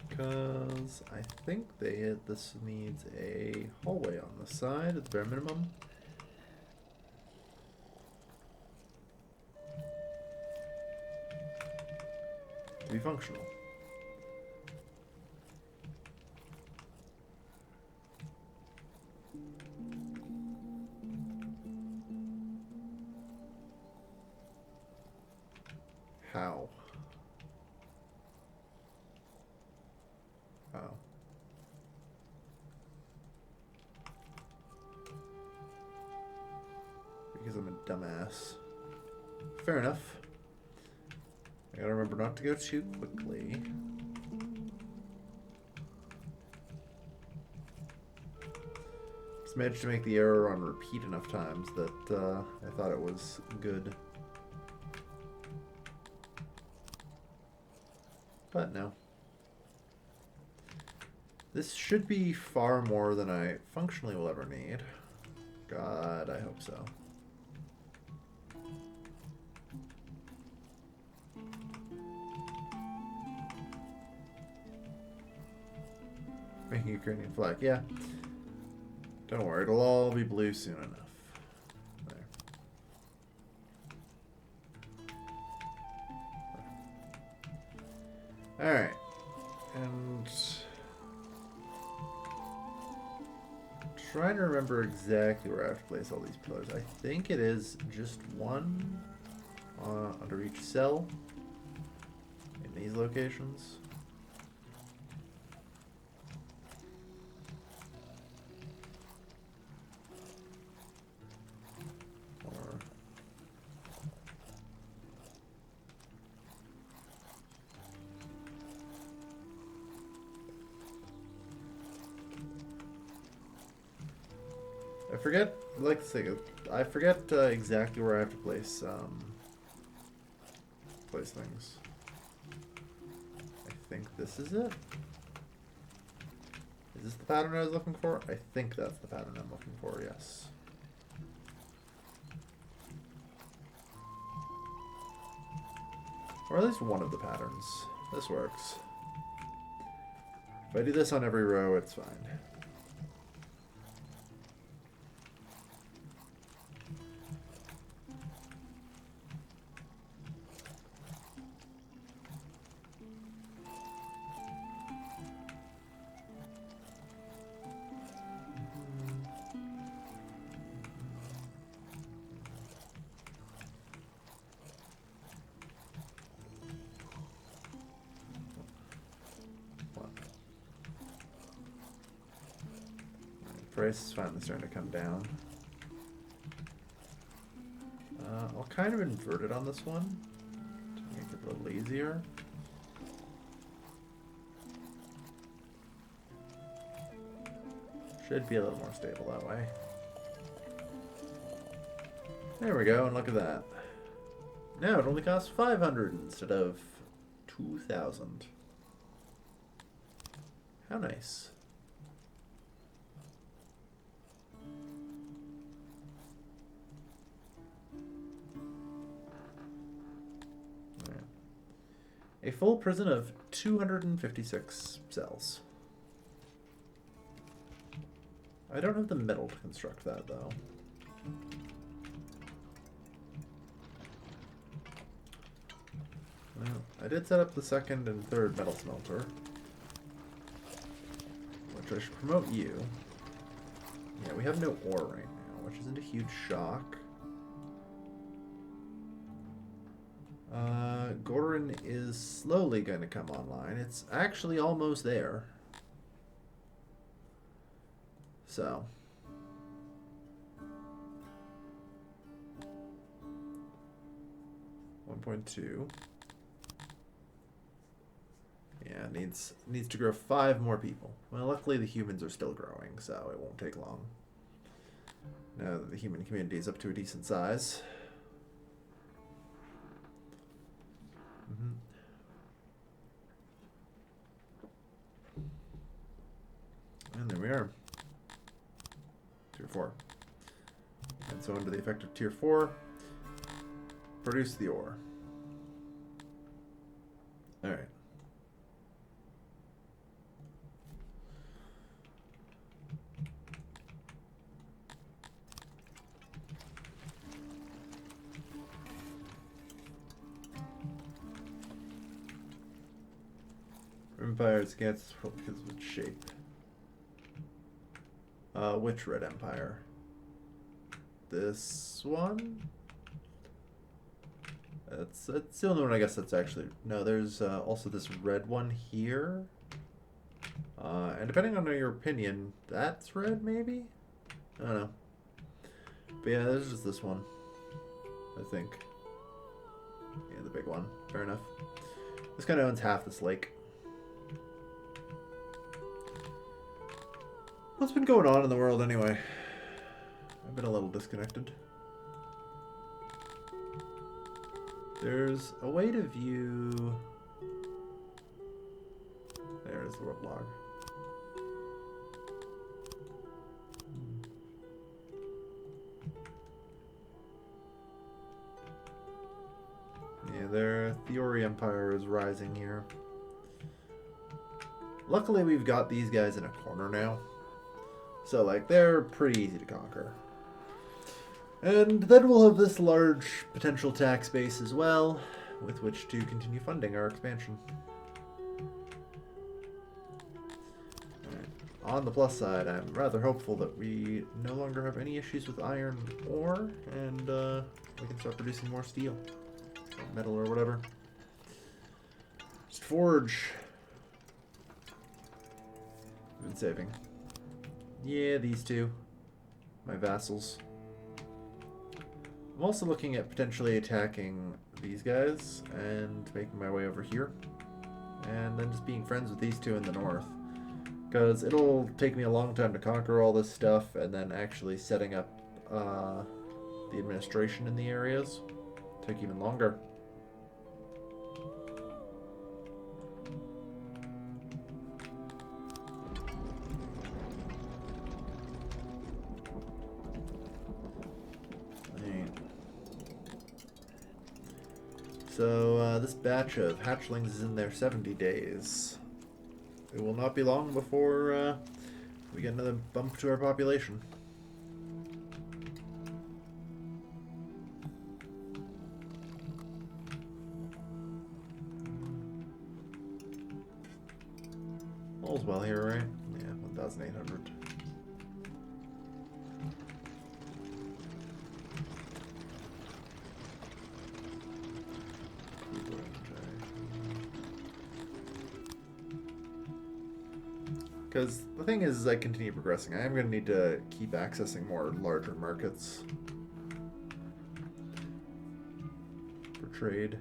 Because I think this needs a hallway on the side at the bare minimum. To be functional. How? Oh. Because I'm a dumbass. Fair enough. I gotta remember not to go too quickly. Just managed to make the error on repeat enough times that I thought it was good. But no. This should be far more than I functionally will ever need. God, I hope so. Making Ukrainian flag, yeah. Don't worry, it'll all be blue soon enough. There. Alright. And trying to remember exactly where I have to place all these pillars. I think it is just one under each cell in these locations. I forget, like to say, I forget exactly where I have to place things. I think this is it. Is this the pattern I was looking for? I think that's the pattern I'm looking for, yes. Or at least one of the patterns. This works. If I do this on every row, it's fine. Price is finally starting to come down. I'll kind of invert it on this one to make it a little easier. Should be a little more stable that way. There we go, and look at that. Now it only costs 500 instead of 2,000. How nice. A full prison of 256 cells. I don't have the metal to construct that, though. Well, I did set up the second and third metal smelter, which I should promote you. Yeah, we have no ore right now, which isn't a huge shock. Gordon is slowly going to come online. It's actually almost there. So. .2. Yeah, needs to grow 5 more people. Well, luckily the humans are still growing, so it won't take long. Now that the human community is up to a decent size. And there we are. Tier 4. And so under the effect of Tier 4, produce the ore. Alright. Empires against because of its shape. Which red empire? This one? It's the only one I guess that's actually... No, there's also this red one here. And depending on your opinion, that's red maybe? I don't know. But yeah, there's just this one, I think. Yeah, the big one. Fair enough. This kind of owns half this lake. What's been going on in the world anyway? I've been a little disconnected. There's a way to view... There's the world log. Yeah, their Theory Empire is rising here. Luckily, we've got these guys in a corner now. So, like, they're pretty easy to conquer. And then we'll have this large potential tax base as well, with which to continue funding our expansion. Right. On the plus side, I'm rather hopeful that we no longer have any issues with iron ore, and we can start producing more steel. Or metal or whatever. Just forge. I've been saving. Yeah, these two. My vassals. I'm also looking at potentially attacking these guys and making my way over here. And then just being friends with these two in the north. Because it'll take me a long time to conquer all this stuff and then actually setting up the administration in the areas. Take even longer. So this batch of hatchlings is in there 70 days. It will not be long before we get another bump to our population. All's well here, right? Yeah, 1,800. Because the thing is, as I continue progressing, I am going to need to keep accessing more larger markets for trade.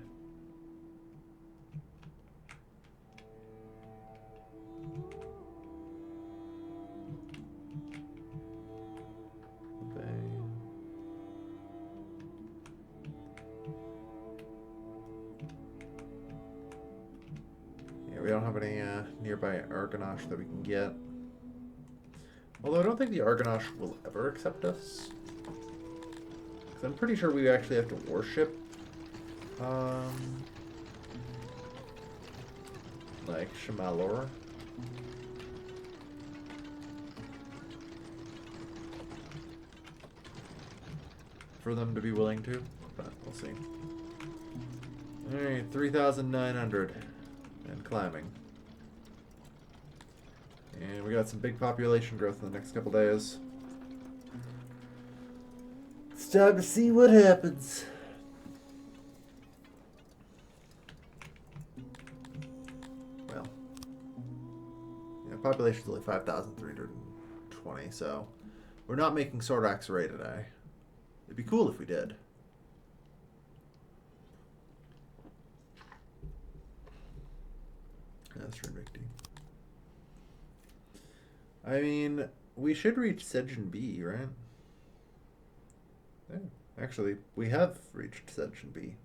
We don't have any nearby Argonash that we can get. Although I don't think the Argonash will ever accept us. Because I'm pretty sure we actually have to worship like Shamalor. For them to be willing to, but we'll see. Alright, 3,900. And climbing. And we got some big population growth in the next couple days. It's time to see what happens. Well, yeah, population's only 5,320, so we're not making sword axe array today. It'd be cool if we did. That's Rinrichty. I mean, we should reach Sedgen B, right? Yeah, actually, we have reached Sedgen B.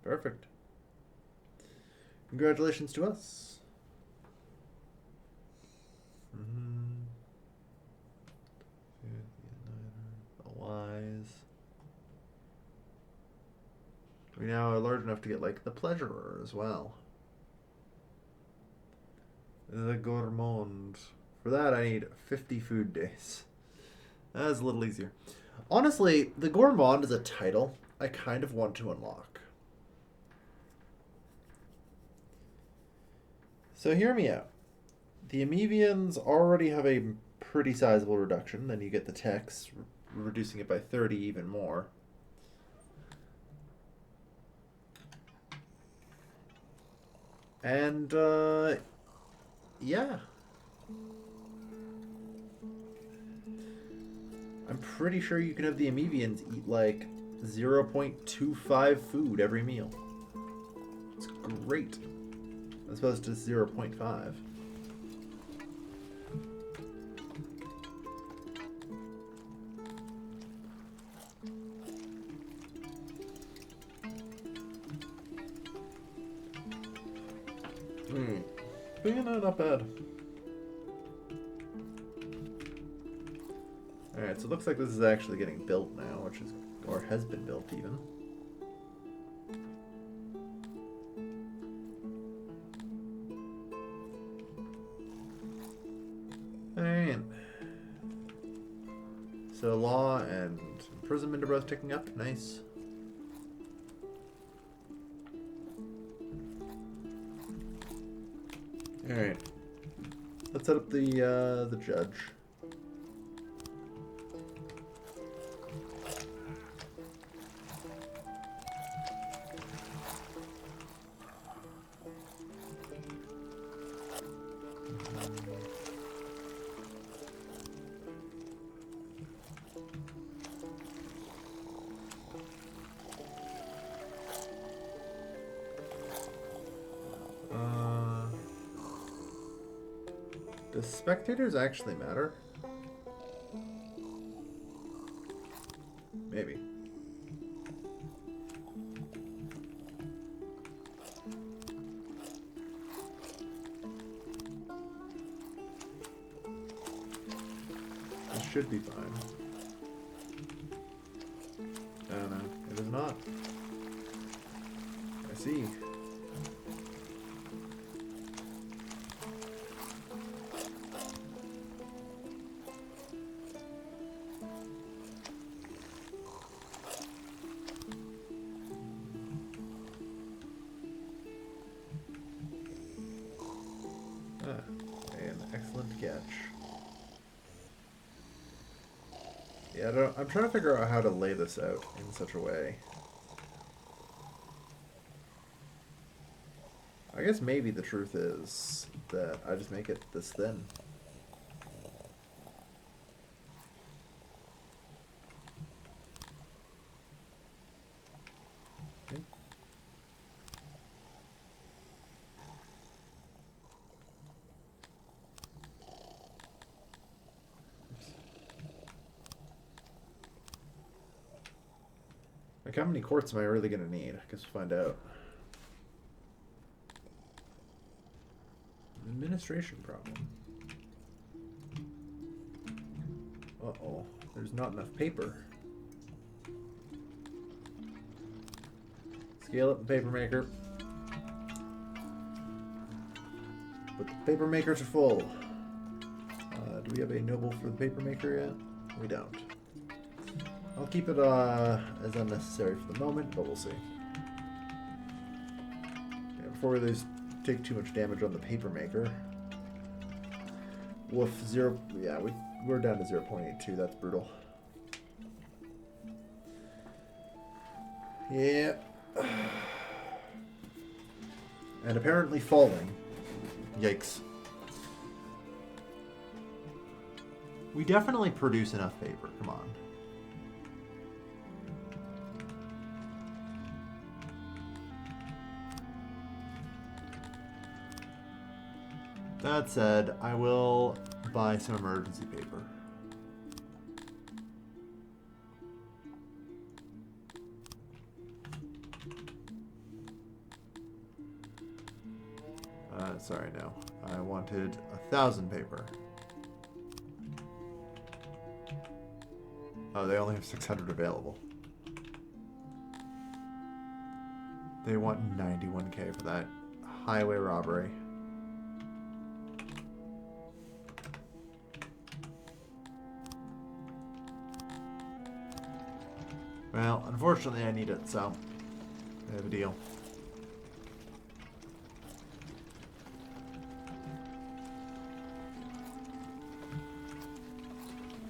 Perfect. Congratulations to us. The Wise. We now are large enough to get, like, the Pleasurer as well. The Gourmand. For that, I need 50 food days. That is a little easier. Honestly, the Gourmand is a title I kind of want to unlock. So hear me out. The Amevians already have a pretty sizable reduction. Then you get the text, reducing it by 30 even more. And, yeah. I'm pretty sure you can have the Amevians eat, like, 0.25 food every meal. It's great. As opposed to 0.5. But yeah, no, not bad. Alright, so it looks like this is actually getting built now, which is, or has been built even. Alright. So law and imprisonment are both ticking up. Nice. Alright. Let's set up the judge. Does spectators actually matter? Maybe. This should be fine. Oh no, it is not. I see. An excellent catch. Yeah, I'm trying to figure out how to lay this out in such a way. I guess maybe the truth is that I just make it this thin. Okay. Like, how many quartz am I really going to need? I guess we'll find out. Administration problem. Uh-oh. There's not enough paper. Scale up the paper maker. But the paper makers are full. Do we have a noble for the paper maker yet? We don't. I'll keep it as unnecessary for the moment, but we'll see. Yeah, before we take too much damage on the paper maker. Woof, zero. Yeah, we're down to 0.82. That's brutal. Yeah. And apparently falling. Yikes. We definitely produce enough paper. Come on. That said, I will buy some emergency paper. Sorry, no. I wanted 1,000 paper. Oh, they only have 600 available. They want 91k for that highway robbery. Well, unfortunately I need it, so I have a deal.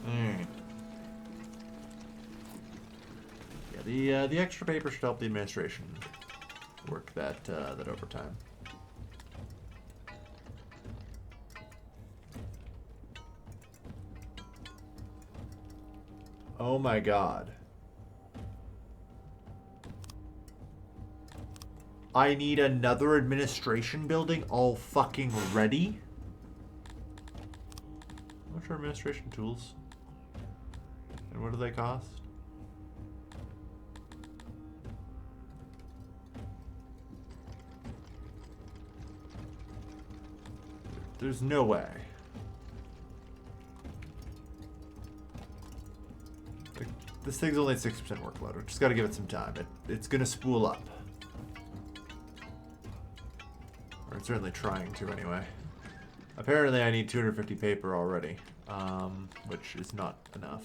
Alright. Yeah, the extra paper should help the administration work that overtime. Oh my god. I need another administration building all fucking ready? How much are administration tools? And what do they cost? There's no way. Like, this thing's only at 60% workload. We just gotta give it some time. It's gonna spool up. Or it's certainly trying to anyway. Apparently I need 250 paper already, which is not enough.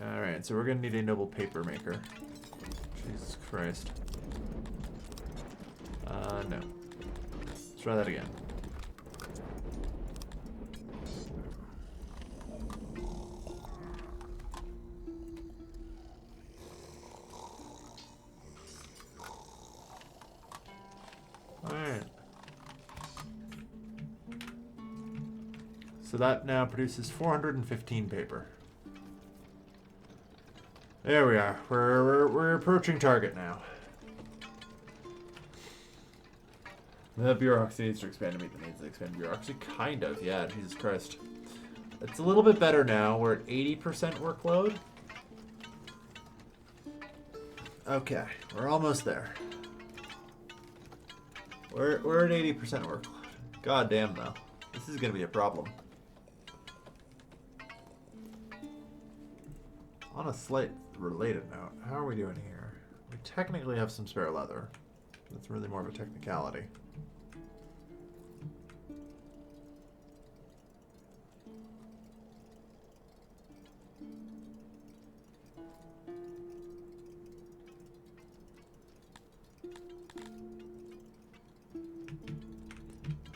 Alright, so we're gonna need a noble paper maker. Jesus Christ. No. Let's try that again. Alright. So that now produces 415 paper. There we are. We're approaching target now. The bureaucracy needs to expand to meet the needs of the expanded bureaucracy. Kind of, yeah. Jesus Christ. It's a little bit better now. We're at 80% workload. Okay, we're almost there. We're at 80% workload. God damn, though. This is going to be a problem. On a slight related note, how are we doing here? We technically have some spare leather. That's really more of a technicality.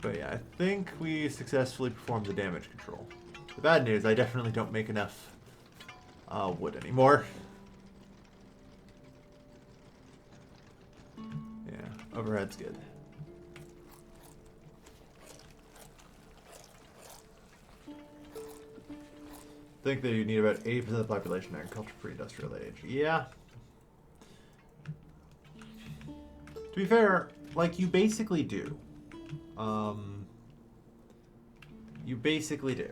But yeah, I think we successfully performed the damage control. The bad news, I definitely don't make enough wood anymore. Yeah, overhead's good. I think that you need about 80% of the population in agriculture pre-industrial age. Yeah. To be fair, like, you basically do. You basically do.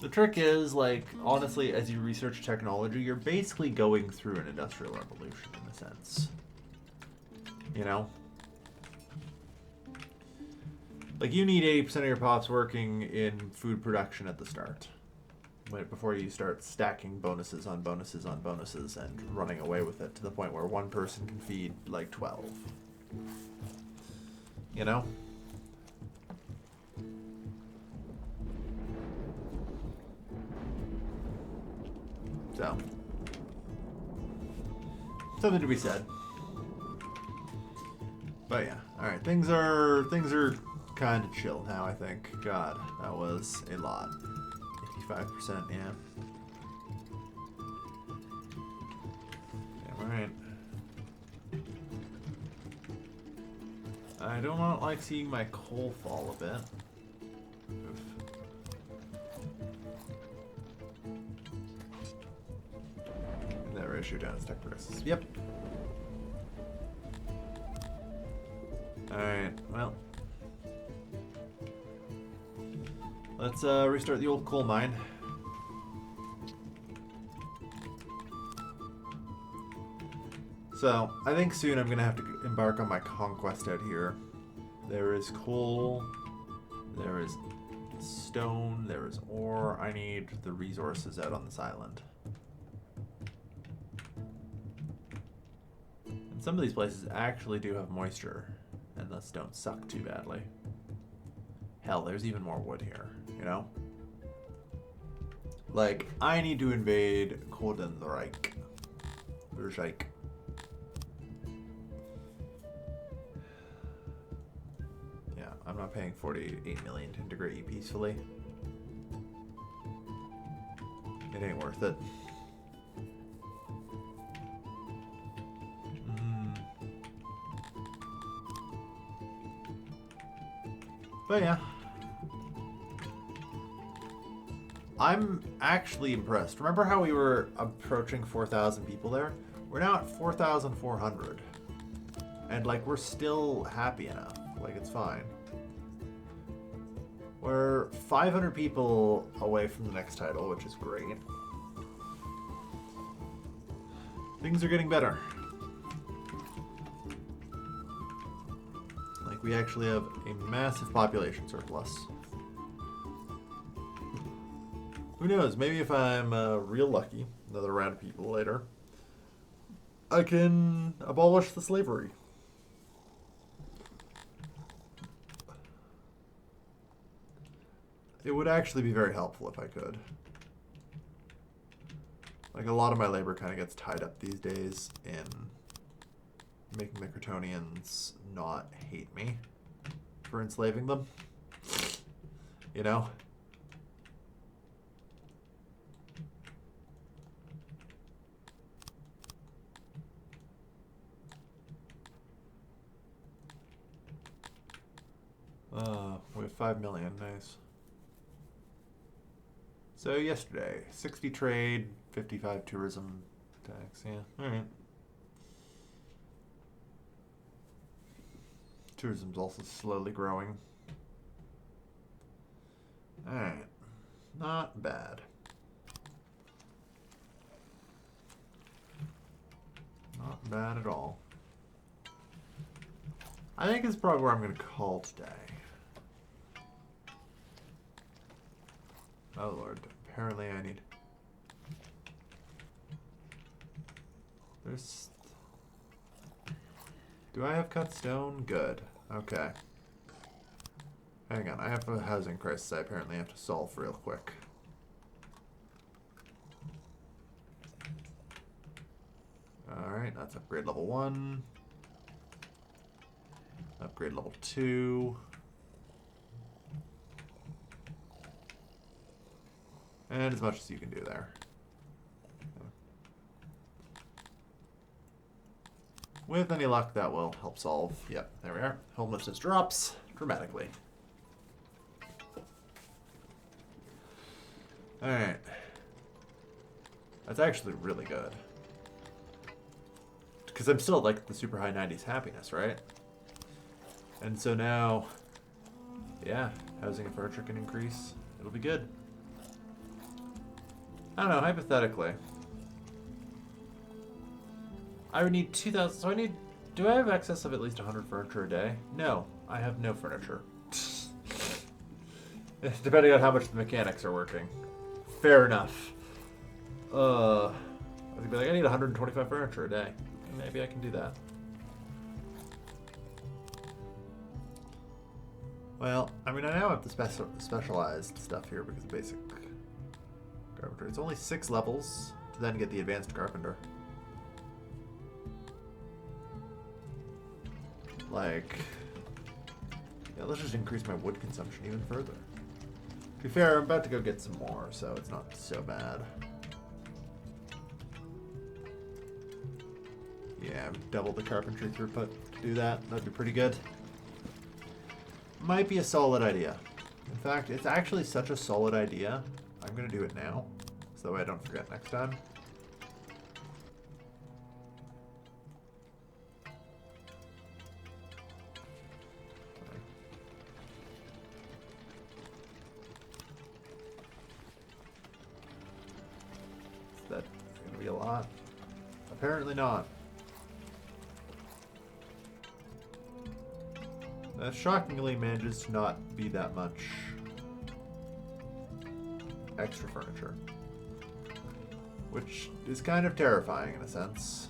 The trick is, like, honestly, as you research technology, you're basically going through an industrial revolution in a sense. You know? Like, you need 80% of your pops working in food production at the start. Before you start stacking bonuses on bonuses on bonuses and running away with it to the point where one person can feed, like, 12. You know? So, something to be said. But yeah, alright, things are kind of chill now, I think. God, that was a lot. 55%, yeah. Yeah, alright. I do not like seeing my coal fall a bit. Oof. That ratio down as tech progresses. Yep. Alright, well. Let's restart the old coal mine. So, I think soon I'm going to have to embark on my conquest out here. There is coal, there is stone, there is ore. I need the resources out on this island. And some of these places actually do have moisture, and thus don't suck too badly. Hell, there's even more wood here, you know? Like, I need to invade Koldenreich. Reich. Yeah, I'm not paying 48 million to integrate you peacefully. It ain't worth it. But yeah. I'm actually impressed. Remember how we were approaching 4,000 people there? We're now at 4,400. And, like, we're still happy enough. Like, it's fine. We're 500 people away from the next title, which is great. Things are getting better. Like, we actually have a massive population surplus. Who knows? Maybe if I'm real lucky, another round of people later, I can abolish the slavery. It would actually be very helpful if I could. Like, a lot of my labor kind of gets tied up these days in making the Crotonians not hate me for enslaving them. You know? We have 5 million. Nice. So yesterday, 60 trade, 55 tourism tax. Yeah, all right. Tourism's also slowly growing. All right, not bad. Not bad at all. I think it's probably where I'm going to call today. Oh Lord, apparently I need... There's... Do I have cut stone? Good. Okay. Hang on, I have a housing crisis I apparently have to solve real quick. Alright, that's upgrade level 1. Upgrade level 2. And as much as you can do there. With any luck, that will help solve. Yep, there we are. Homelessness drops dramatically. Alright. That's actually really good. Because I'm still at, like, the super high 90s happiness, right? And so now, yeah, housing and furniture can increase. It'll be good. I don't know, hypothetically. I would need 2,000, so I need, do I have excess of at least 100 furniture a day? No, I have no furniture. Depending on how much the mechanics are working. Fair enough. I would be like, I need 125 furniture a day. Maybe I can do that. Well, I mean, I now have the specialized stuff here because of basic carpenter. It's only 6 levels to then get the advanced carpenter. Like, yeah, let's just increase my wood consumption even further. To be fair, I'm about to go get some more, so it's not so bad. Yeah, double the carpentry throughput to do that. That'd be pretty good. Might be a solid idea. In fact, it's actually such a solid idea. I'm going to do it now, so that way I don't forget next time. Is that going to be a lot? Apparently not. That shockingly manages to not be that much extra furniture. Which is kind of terrifying in a sense.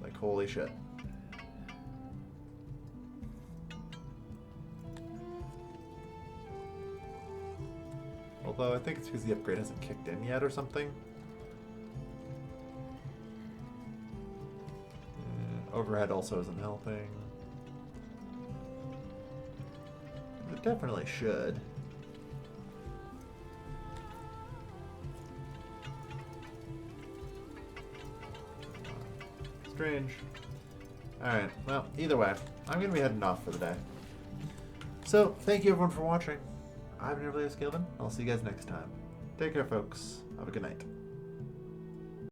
Like, holy shit. Although I think it's because the upgrade hasn't kicked in yet or something. Overhead also isn't helping. It definitely should. Strange. Alright, well, either way, I'm going to be heading off for the day. So, thank you everyone for watching. I've been Gilvin. I'll see you guys next time. Take care, folks. Have a good night.